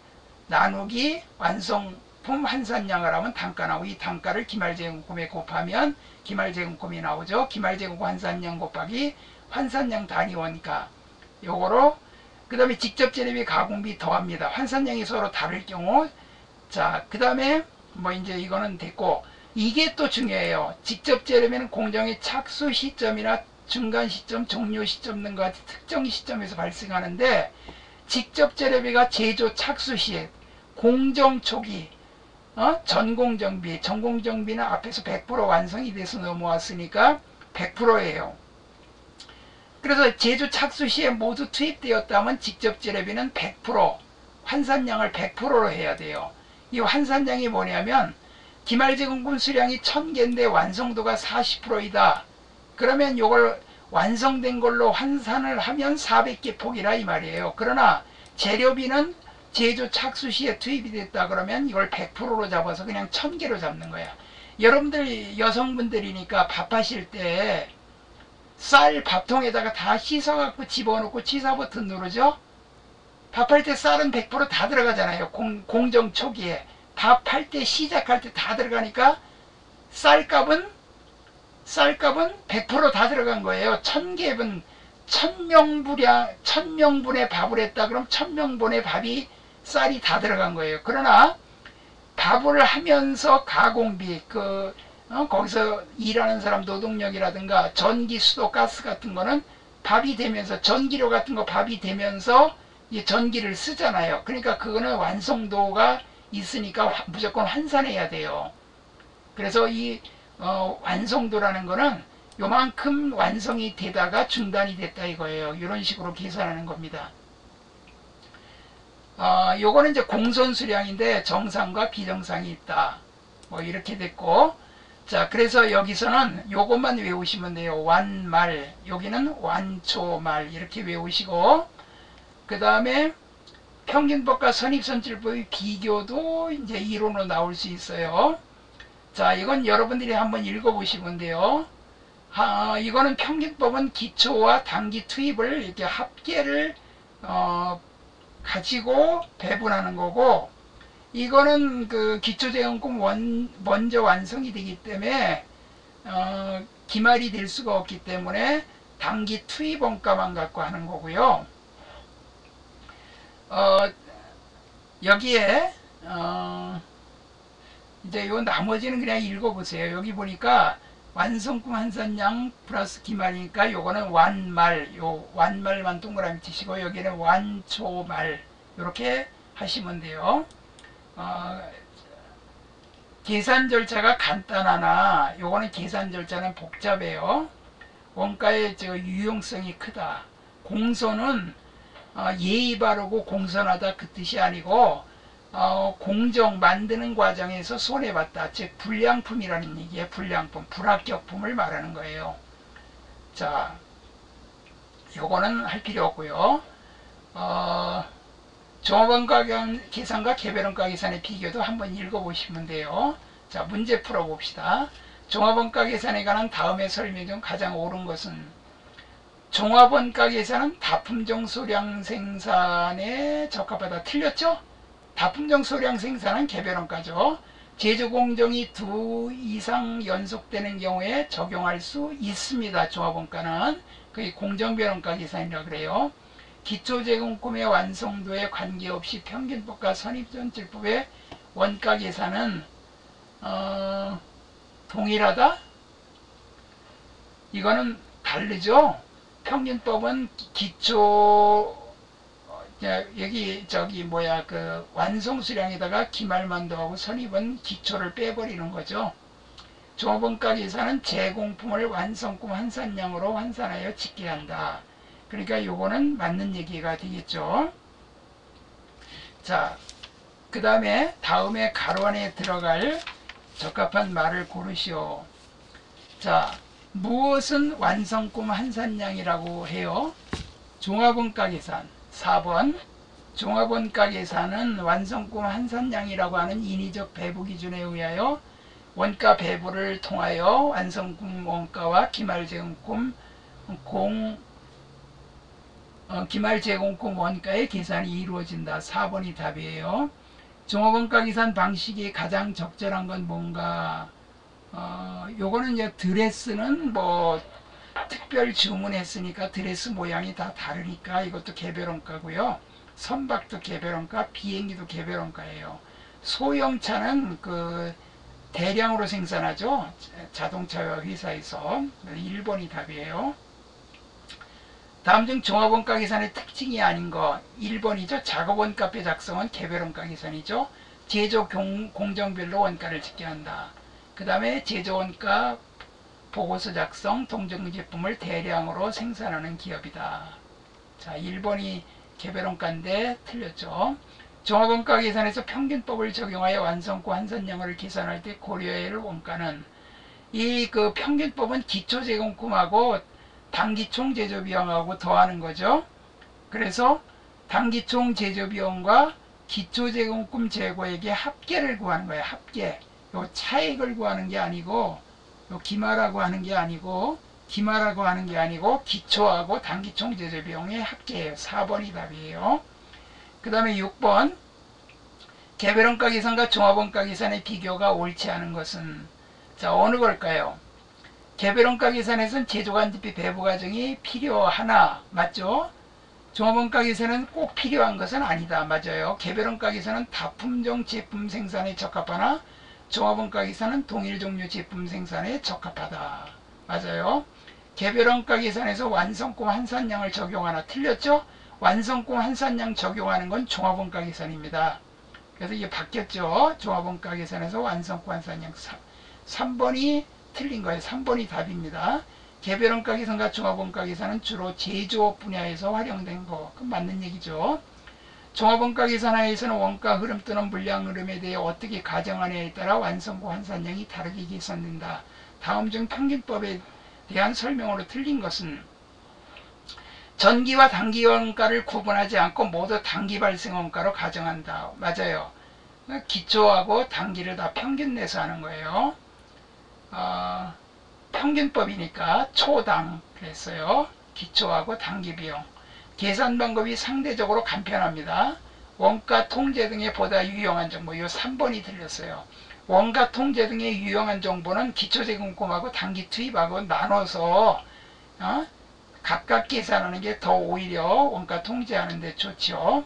나누기 완성품 환산량을 하면 단가 나오고, 이 단가를 기말제공금에 곱하면 기말제공금이 나오죠. 기말제공금 환산량 곱하기 환산량 단위 원가, 요거로 그 다음에 직접 재료비 가공비 더합니다. 환산량이 서로 다를 경우. 자, 그 다음에 뭐 이제 이거는 됐고, 이게 또 중요해요. 직접 재료비는 공정의 착수 시점이나 중간 시점, 종료 시점 등과 같은 특정 시점에서 발생하는데, 직접 재료비가 제조 착수 시에 공정 초기, 전공정비, 전공정비는 앞에서 100% 완성이 돼서 넘어왔으니까 100%예요. 그래서 제조 착수 시에 모두 투입되었다면 직접 재료비는 100%, 환산량을 100%로 해야 돼요. 이 환산량이 뭐냐면 기말제공금 수량이 1000개인데 완성도가 40%이다. 그러면 이걸 완성된 걸로 환산을 하면 400개 폭이라 이 말이에요. 그러나 재료비는 제조 착수 시에 투입이 됐다 그러면 이걸 100%로 잡아서 그냥 1000개로 잡는 거야. 여러분들 여성분들이니까 밥하실 때 쌀 밥통에다가 다 씻어갖고 집어넣고 취사 버튼 누르죠? 밥할 때 쌀은 100% 다 들어가잖아요. 공정 초기에. 밥할 때 시작할 때 다 들어가니까 쌀값은 100% 다 들어간 거예요. 1000개분, 1000명분의 밥을 했다 그럼 1000명분의 밥이, 쌀이 다 들어간 거예요. 그러나 밥을 하면서 가공비, 거기서 일하는 사람 노동력이라든가 전기, 수도, 가스 같은 거는 밥이 되면서, 전기료 같은 거 밥이 되면서 이 전기를 쓰잖아요. 그러니까 그거는 완성도가 있으니까 무조건 환산해야 돼요. 그래서 이 완성도라는 거는 요만큼 완성이 되다가 중단이 됐다 이거예요. 이런 식으로 계산하는 겁니다. 요거는 이제 공손수량인데 정상과 비정상이 있다. 뭐 이렇게 됐고, 자, 그래서 여기서는 요것만 외우시면 돼요. 완말, 여기는 완초말 이렇게 외우시고, 그 다음에 평균법과 선입선출법의 비교도 이제 이론으로 나올 수 있어요. 자, 이건 여러분들이 한번 읽어보시면 돼요. 이거는 평균법은 기초와 단기 투입을 이렇게 합계를 가지고 배분하는 거고, 이거는 그 기초제공금 먼저 완성이 되기 때문에 기말이 될 수가 없기 때문에 단기 투입 원가만 갖고 하는 거고요. 여기에 이제 요 나머지는 그냥 읽어보세요. 여기 보니까 완성품 한산량 플러스 기말이니까 요거는 완말, 요 완말만 동그라미 치시고 여기는 완초말 이렇게 하시면 돼요. 계산 절차가 간단하나 요거는 계산 절차는 복잡해요. 원가의 유용성이 크다. 공소는 예의 바르고 공손하다 그 뜻이 아니고 공정 만드는 과정에서 손해봤다. 즉 불량품이라는 얘기예요. 불량품, 불합격품을 말하는 거예요. 자, 요거는 할 필요 없고요. 종합원가 계산과 개별원가 계산의 비교도 한번 읽어보시면 돼요. 자, 문제 풀어봅시다. 종합원가 계산에 관한 다음의 설명 중 가장 옳은 것은 종합원가 계산은 다품종 소량 생산에 적합하다. 틀렸죠? 다품종 소량 생산은 개별원가죠. 제조공정이 2 이상 연속되는 경우에 적용할 수 있습니다. 종합원가는 그게 공정별원가 계산이라고 그래요. 기초제공품의 완성도에 관계없이 평균법과 선입선출법의 원가 계산은 동일하다? 이거는 다르죠. 평균법은 기초 여기 그 완성수량에다가 기말만 더하고 선입은 기초를 빼버리는 거죠. 종합원가 계산은 제공품을 완성품 환산량으로 환산하여 집계한다. 그러니까 요거는 맞는 얘기가 되겠죠. 자, 그 다음에 다음에 가로 안에 들어갈 적합한 말을 고르시오. 자, 무엇은 완성품 환산량이라고 해요? 종합원가 계산. 4번 종합원가 계산은 완성품 환산량이라고 하는 인위적 배부 기준에 의하여 원가 배부를 통하여 완성품 원가와 기말제공품 기말제공품 원가의 계산이 이루어진다. 4번이 답이에요. 종합원가 계산 방식이 가장 적절한 건 뭔가? 요거는 이제 드레스는 뭐 특별 주문했으니까 드레스 모양이 다 다르니까 이것도 개별원가고요. 선박도 개별원가, 비행기도 개별원가예요. 소형차는 그 대량으로 생산하죠. 자동차 회사에서. 1번이 답이에요. 다음 중 종합원가 계산의 특징이 아닌 거 1번이죠. 작업원가표 작성은 개별원가 계산이죠. 제조 공정별로 원가를 집계한다. 그 다음에 제조원가 보고서 작성, 동종 제품을 대량으로 생산하는 기업이다. 자, 1번이 개별원가인데 틀렸죠. 종합원가 계산에서 평균법을 적용하여 완성고 환산량을 계산할 때 고려해야 할 원가는 이 그 평균법은 기초제공품하고 단기총 제조비용하고 더하는 거죠. 그래서 단기총 제조비용과 기초제공품 재고액의 합계를 구하는 거예요. 합계. 요 차액을 구하는 게 아니고 기말하고 하는 게 아니고 기초하고 단기총 제조비용의 합계예요. 4번이 답이에요. 그 다음에 6번 개별원가 계산과 종합원가 계산의 비교가 옳지 않은 것은 자 어느 걸까요? 개별원가 계산에서는 제조관리비 배부 과정이 필요하나 맞죠? 종합원가 계산은 꼭 필요한 것은 아니다. 맞아요. 개별원가 계산은 다품종 제품 생산에 적합하나 종합원가 계산은 동일 종류 제품 생산에 적합하다. 맞아요. 개별원가 계산에서 완성품 환산량을 적용하나 틀렸죠? 완성품 환산량 적용하는 건 종합원가 계산입니다. 그래서 이게 바뀌었죠. 종합원가 계산에서 완성품 환산량 3번이 틀린 거예요. 3번이 답입니다. 개별원가 계산과 종합원가 계산은 주로 제조업 분야에서 활용된 거. 그건 맞는 얘기죠. 종합원가 계산하에서는 원가 흐름 또는 물량 흐름에 대해 어떻게 가정하느냐에 따라 완성고 환산량이 다르게 계산된다. 다음 중 평균법에 대한 설명으로 틀린 것은 전기와 단기 원가를 구분하지 않고 모두 단기 발생 원가로 가정한다. 맞아요. 기초하고 단기를 다 평균 내서 하는 거예요. 평균법이니까 초당 그랬어요. 기초하고 단기 비용. 계산 방법이 상대적으로 간편합니다. 원가 통제 등에 보다 유용한 정보. 이 3번이 틀렸어요. 원가 통제 등의 유용한 정보는 기초제공품하고 단기 투입하고 나눠서 각각 계산하는 게 더 오히려 원가 통제하는 데 좋죠.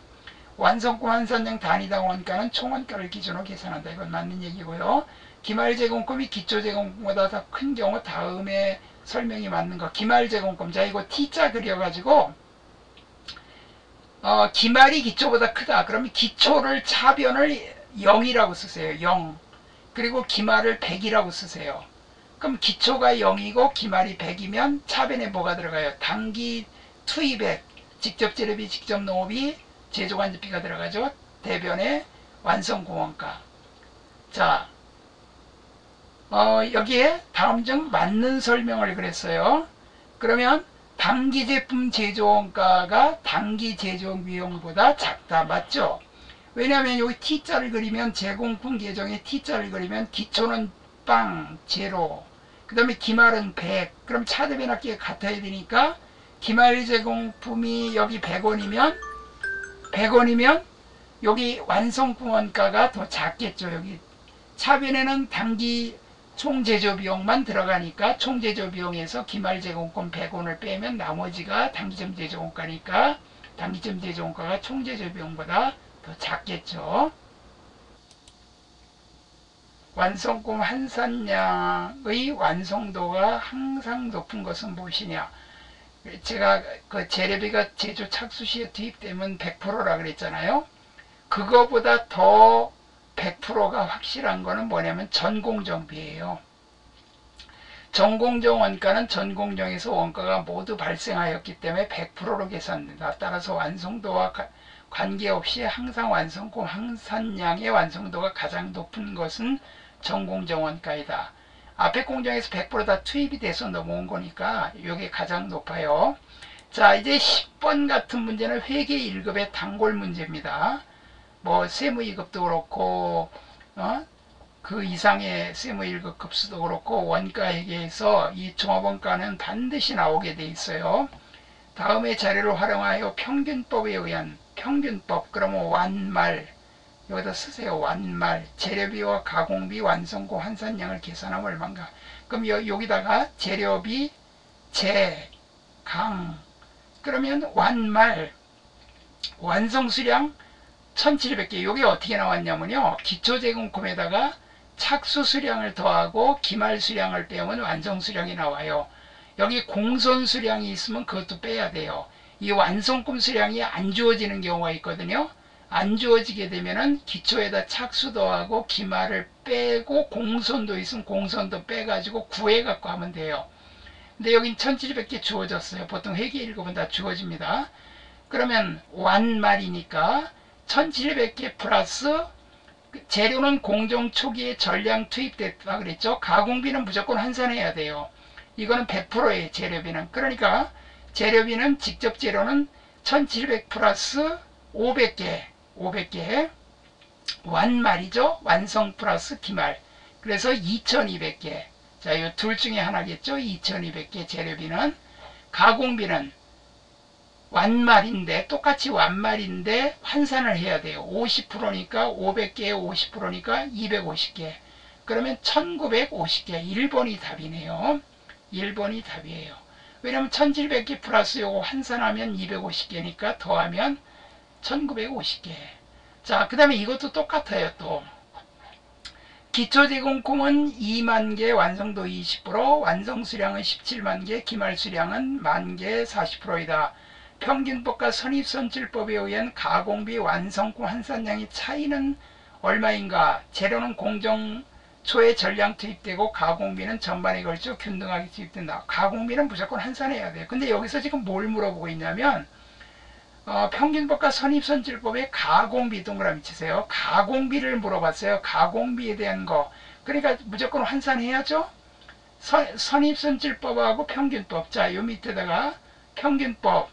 완성품 환산량 단위당 원가는 총원가를 기준으로 계산한다. 이건 맞는 얘기고요. 기말제공금이 기초제공금보다 더 큰 경우 다음에 설명이 맞는 거. 기말제공금. 자, 이거 T자 그려가지고 기말이 기초보다 크다. 그러면 기초를 차변을 0이라고 쓰세요. 0. 그리고 기말을 100이라고 쓰세요. 그럼 기초가 0이고 기말이 100이면 차변에 뭐가 들어가요? 당기 투입액, 직접 재료비, 직접 농업이, 제조관리비가 들어가죠. 대변에 완성공원가. 자, 여기에 다음 중 맞는 설명을 그랬어요. 그러면 당기 제품 제조원가가 당기 제조 비용보다 작다. 맞죠? 왜냐하면 여기 T자를 그리면 제공품 계정에 T자를 그리면 기초는 빵, 제로, 그 다음에 기말은 100. 그럼 차대변합계가 같아야 되니까 기말 제공품이 여기 100원이면 여기 완성품 원가가 더 작겠죠. 여기 차변에는 당기 총제조 비용만 들어가니까 총제조 비용에서 기말 제공권 100원을 빼면 나머지가 당기점 제조 원가니까 당기점 제조 원가가 총제조 비용보다 더 작겠죠. 완성품 환산량의 완성도가 항상 높은 것은 무엇이냐? 제가 그 재료비가 제조 착수 시에 투입되면 100%라 그랬잖아요. 그거보다 더 100%가 확실한 거는 뭐냐면 전공정비예요. 전공정 원가는 전공정에서 원가가 모두 발생하였기 때문에 100%로 계산된다. 따라서 완성도와 관계없이 항상 완성품 환산량의 완성도가 가장 높은 것은 전공정 원가이다. 앞에 공정에서 100%다 투입이 돼서 넘어온 거니까 이게 가장 높아요. 자, 이제 10번 같은 문제는 회계 1급의 단골 문제입니다. 뭐 세무 2급도 그렇고 그 이상의 세무 1급 급수도 그렇고 원가 회계에서 이 종합원가는 반드시 나오게 돼 있어요. 다음의 자료를 활용하여 평균법에 의한 평균법, 그러면 완말 여기다 쓰세요. 완말 재료비와 가공비 완성고 환산량을 계산하면 얼마인가. 그럼 여기다가 재료비 강 그러면 완말 완성수량 1700개. 이게 어떻게 나왔냐면요, 기초제공품에다가 착수수량을 더하고 기말수량을 빼면 완성수량이 나와요. 여기 공손수량이 있으면 그것도 빼야 돼요. 이 완성품 수량이 안 주어지는 경우가 있거든요. 안 주어지게 되면은 기초에다 착수 더하고 기말을 빼고 공손도 있으면 공손도 빼가지고 구해갖고 하면 돼요. 근데 여긴 1700개 주어졌어요. 보통 회계 1급은 다 주어집니다. 그러면 완말이니까 1700개 플러스 재료는 공정 초기에 전량 투입됐다 그랬죠. 가공비는 무조건 환산해야 돼요. 이거는 100%예요. 재료비는. 그러니까 재료비는 직접 재료는 1700 플러스 500개 완말이죠. 완성 플러스 기말. 그래서 2200개. 자, 이 둘 중에 하나겠죠. 2200개 재료비는. 가공비는 완말인데 똑같이 완말인데 환산을 해야 돼요. 50%니까 500개에 50%니까 250개. 그러면 1950개. 1번이 답이네요. 1번이 답이에요. 왜냐면 1700개 플러스 요거 환산하면 250개니까 더하면 1950개. 자, 그 다음에 이것도 똑같아요. 또 기초제공품은 2만개, 완성도 20%, 완성수량은 17만개, 기말수량은 만개 40%이다. 평균법과 선입선출법에 의한 가공비 완성품 환산량의 차이는 얼마인가? 재료는 공정 초에 전량 투입되고 가공비는 전반에 걸쳐 균등하게 투입된다. 가공비는 무조건 환산해야 돼요. 근데 여기서 지금 뭘 물어보고 있냐면 평균법과 선입선출법에 가공비 동그라미 치세요. 가공비를 물어봤어요. 가공비에 대한 거. 그러니까 무조건 환산해야죠. 선입선출법하고 평균법. 자, 요 밑에다가 평균법.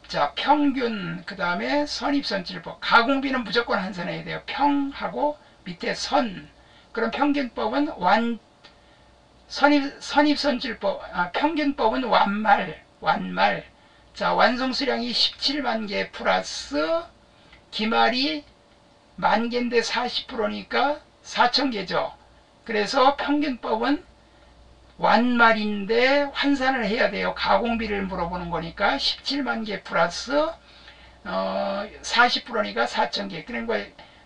자, 평균, 그 다음에 선입선출법. 가공비는 무조건 환산해야 돼요. 평하고 밑에 선. 그럼 평균법은 선입선출법, 평균법은 완말. 자, 완성수량이 17만 개 플러스 기말이 만개인데 40%니까 4000개죠. 그래서 평균법은 완말인데 환산을 해야 돼요. 가공비를 물어보는 거니까 17만 개 플러스 40%니까 4,000개. 그러니까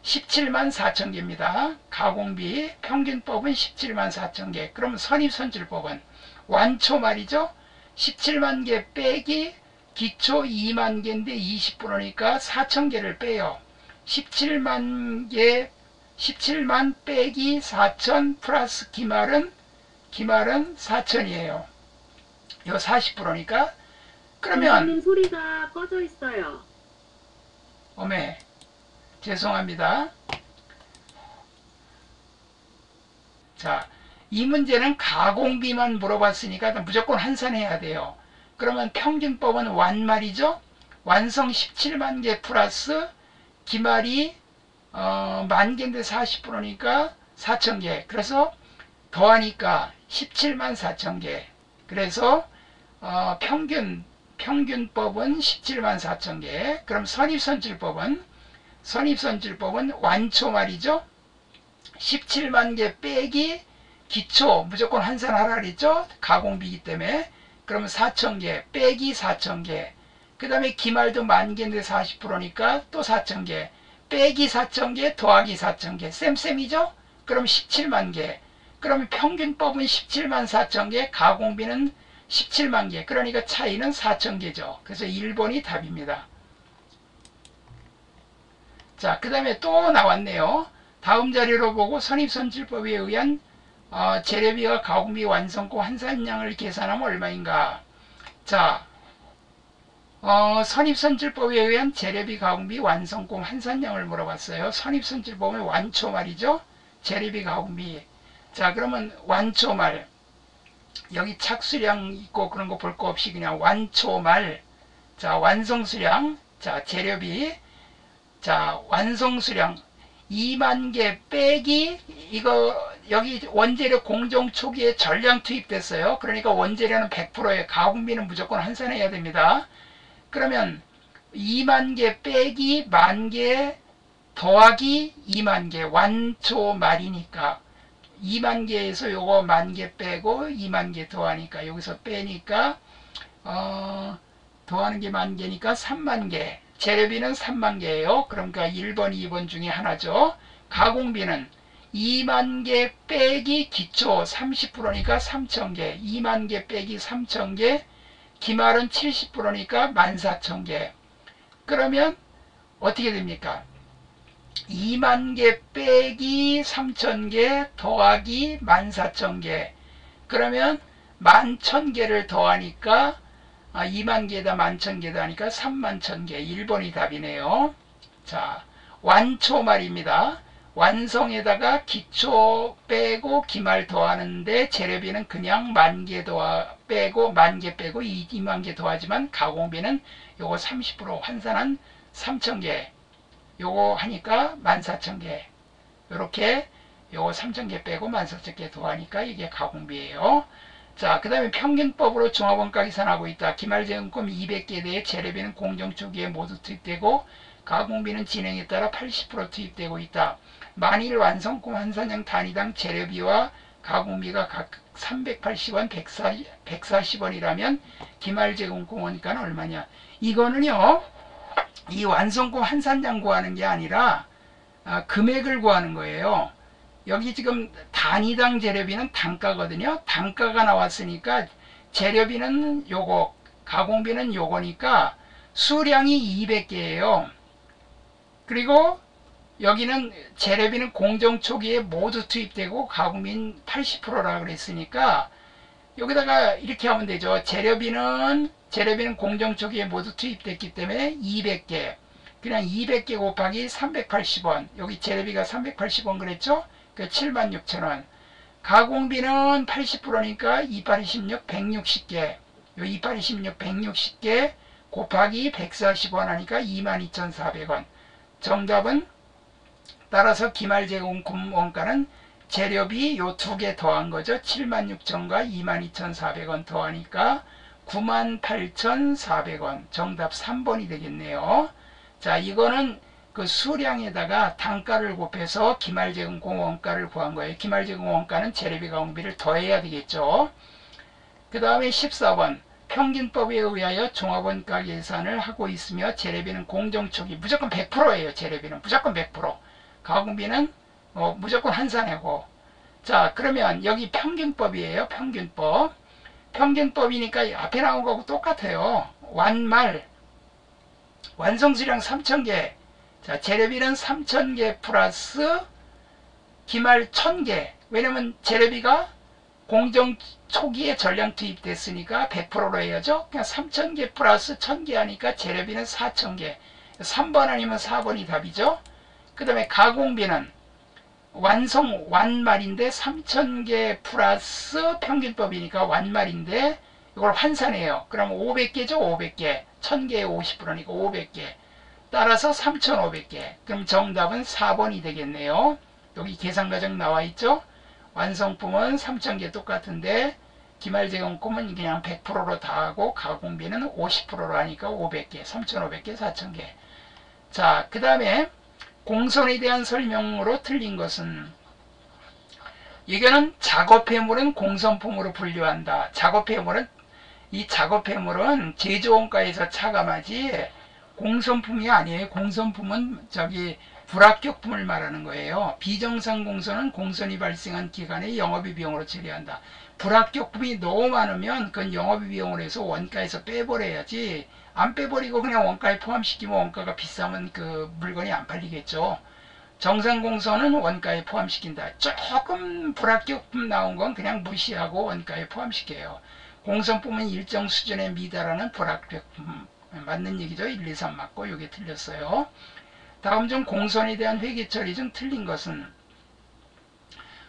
17만 4천 개입니다. 가공비 평균법은 17만 4천 개. 그럼 선입선출법은 완초 말이죠. 17만 개 빼기 기초 2만 개인데 20%니까 4천 개를 빼요. 17만 개 17만 빼기 4천 플러스 기말은 4천이에요. 요 40%니까 그러면
소리가 꺼져 있어요.
어메 죄송합니다. 자, 이 문제는 가공비만 물어봤으니까 무조건 환산해야 돼요. 그러면 평균법은 완말이죠. 완성 17만 개 플러스 기말이 만 개인데 40%니까 4천 개. 그래서 더하니까 17만 4천 개. 그래서 평균법은 17만 4천 개. 그럼 선입선출법은 완초 말이죠. 17만 개 빼기 기초 무조건 환산하라 그랬죠. 가공비이기 때문에. 그러면 4천 개 빼기 4천 개. 그 다음에 기말도 만 개인데 40%니까 또 4천 개. 빼기 4천 개 더하기 4천 개. 쌤쌤이죠. 그럼 17만 개. 그러면 평균법은 17만 4천 개, 가공비는 17만 개. 그러니까 차이는 4천 개죠. 그래서 1번이 답입니다. 자, 그 다음에 또 나왔네요. 다음 자료로 보고 선입선출법에 의한 재료비와 가공비 완성고 환산량을 계산하면 얼마인가. 자, 선입선출법에 의한 재료비, 가공비, 완성고 환산량을 물어봤어요. 선입선출법은 완초 말이죠. 재료비, 가공비. 자, 그러면 완초말. 여기 착수량 있고 그런 거 볼 거 없이 그냥 완초말. 자, 완성수량. 자, 재료비. 자, 완성수량 2만 개 빼기 이거 여기 원재료 공정 초기에 전량 투입됐어요. 그러니까 원재료는 100%예요. 가공비는 무조건 환산해야 됩니다. 그러면 2만 개 빼기 만 개 더하기 2만 개 완초 말이니까 2만 개에서 요거 만 개 빼고 2만 개 더하니까 여기서 빼니까 더하는 게 만 개니까 3만 개. 재료비는 3만 개예요. 그러니까 1번, 2번 중에 하나죠. 가공비는 2만 개 빼기 기초 30%니까 3천 개. 2만 개 빼기 3천 개. 기말은 70%니까 14,000 개. 그러면 어떻게 됩니까? 2만 개 빼기 3천 개 더하기 14,000 개. 그러면 11,000개를 더하니까 2만 개에다 11,000개다 하니까 31,000개. 1번이 답이네요. 자, 완초 말입니다. 완성에다가 기초 빼고 기말 더하는데 재료비는 그냥 만 개 빼고 2만 개 더하지만 가공비는 요거 30% 환산한 3,000개. 요거 하니까 14,000개. 요렇게 요거 3,000개 빼고 14,000개 더하니까 이게 가공비예요. 자, 그 다음에 평균법으로 종합원가 계산하고 있다. 기말재원금 200개 대에 재료비는 공정 초기에 모두 투입되고 가공비는 진행에 따라 80% 투입되고 있다. 만일 완성품 환산량 단위당 재료비와 가공비가 각 380원, 140원이라면 기말재원금 원가는 얼마냐. 이거는요, 이 완성품 환산량 구하는 게 아니라 금액을 구하는 거예요. 여기 지금 단위당 재료비는 단가거든요. 단가가 나왔으니까 재료비는 요거, 가공비는 요거니까 수량이 200개예요. 그리고 여기는 재료비는 공정 초기에 모두 투입되고 가공비는 80%라고 그랬으니까 여기다가 이렇게 하면 되죠. 재료비는 공정 초기에 모두 투입됐기 때문에 200개. 그냥 200개 곱하기 380원. 여기 재료비가 380원 그랬죠? 76,000원. 가공비는 80%니까 2826 160개. 요 2826 160개 곱하기 140원 하니까 22,400원. 정답은 따라서 기말재원금 원가는 재료비 요 두 개 더한 거죠. 76,000원과 22,400원 더하니까 98,400원. 정답 3번이 되겠네요. 자, 이거는 그 수량에다가 단가를 곱해서 기말제공공 원가를 구한 거예요. 기말제공 원가는 재료비 가공비를 더해야 되겠죠. 그 다음에 14번 평균법에 의하여 종합원가 계산을 하고 있으며 재료비는 공정초기 무조건 100%예요. 재료비는 무조건 100%, 가공비는 무조건 환산하고. 자, 그러면 여기 평균법이에요. 평균법. 평균법이니까 앞에 나온 거하고 똑같아요. 완말 완성수량 3,000개. 자, 재료비는 3,000개 플러스 기말 1,000개. 왜냐면 재료비가 공정 초기에 전량 투입됐으니까 100%로 해야죠. 그냥 3,000개 플러스 1,000개 하니까 재료비는 4,000개. 3번 아니면 4번이 답이죠. 그 다음에 가공비는 완말인데 3,000개 플러스 평균법이니까 완말인데 이걸 환산해요. 그럼 500개죠. 500개. 1,000개에 50%니까 500개. 따라서 3,500개. 그럼 정답은 4번이 되겠네요. 여기 계산과정 나와 있죠. 완성품은 3,000개 똑같은데 기말제공품은 그냥 100%로 다 하고 가공비는 50%로 하니까 500개, 3,500개, 4,000개. 자, 그 다음에 공선에 대한 설명으로 틀린 것은, 이거는 작업해물은 공선품으로 분류한다. 이 작업해물은 제조원가에서 차감하지 공선품이 아니에요. 공선품은 불합격품을 말하는 거예요. 비정상 공선은 공선이 발생한 기간에 영업비 비용으로 처리한다. 불합격품이 너무 많으면 그건 영업비 비용으로 해서 원가에서 빼버려야지, 안 빼버리고 그냥 원가에 포함시키면 원가가 비싸면 그 물건이 안 팔리겠죠. 정상 공선은 원가에 포함시킨다. 조금 불합격품 나온 건 그냥 무시하고 원가에 포함시켜요. 공선품은 일정 수준에 미달하는 불합격품. 맞는 얘기죠. 1, 2, 3 맞고 이게 틀렸어요. 다음 중 공선에 대한 회계 처리 중 틀린 것은,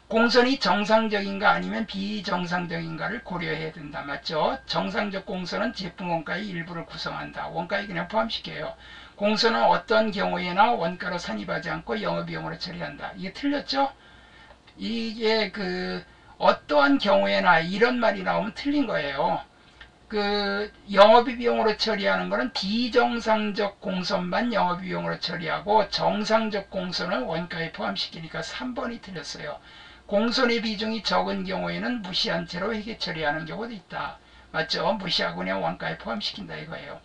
공선이 정상적인가 아니면 비정상적인가를 고려해야 된다. 맞죠? 정상적 공선은 제품 원가의 일부를 구성한다. 원가에 그냥 포함시켜요. 공선은 어떤 경우에나 원가로 산입하지 않고 영업비용으로 처리한다. 이게 틀렸죠? 이게 어떠한 경우에나 이런 말이 나오면 틀린 거예요. 영업비 비용으로 처리하는 것은 비정상적 공선만 영업비 비용으로 처리하고 정상적 공선을 원가에 포함시키니까 3번이 틀렸어요. 공선의 비중이 적은 경우에는 무시한 채로 회계 처리하는 경우도 있다. 맞죠? 무시하고 그냥 원가에 포함시킨다 이거예요.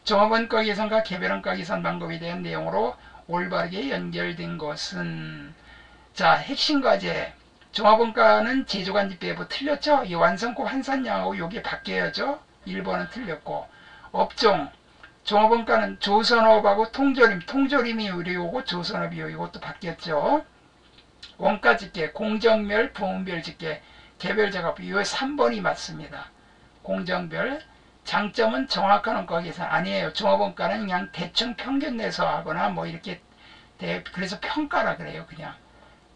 종합원가 계산과 개별원가 계산 방법에 대한 내용으로 올바르게 연결된 것은, 자, 핵심 과제. 종합원가는 제조관지 배부 틀렸죠? 이 완성품 환산량하고 이게 바뀌어야죠. 1번은 틀렸고. 업종. 종합원가는 조선업하고 통조림이 우리오고 조선업이 이것도 바뀌었죠. 원가집계, 공정별, 부문별 집계, 개별작업. 이거 3번이 맞습니다. 공정별. 장점은 정확한 원가 계산 아니에요. 종합원가는 그냥 대충 평균 내서 하거나 뭐 이렇게 그래서 평가라 그래요. 그냥.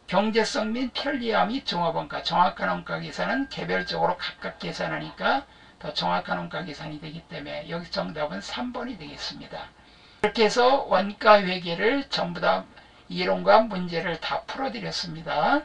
경제성 및 편리함이 종합원가. 정확한 원가 계산은 개별적으로 각각 계산하니까 더 정확한 원가 계산이 되기 때문에 여기 정답은 3번이 되겠습니다. 이렇게 해서 원가 회계를 전부 다 이론과 문제를 다 풀어드렸습니다.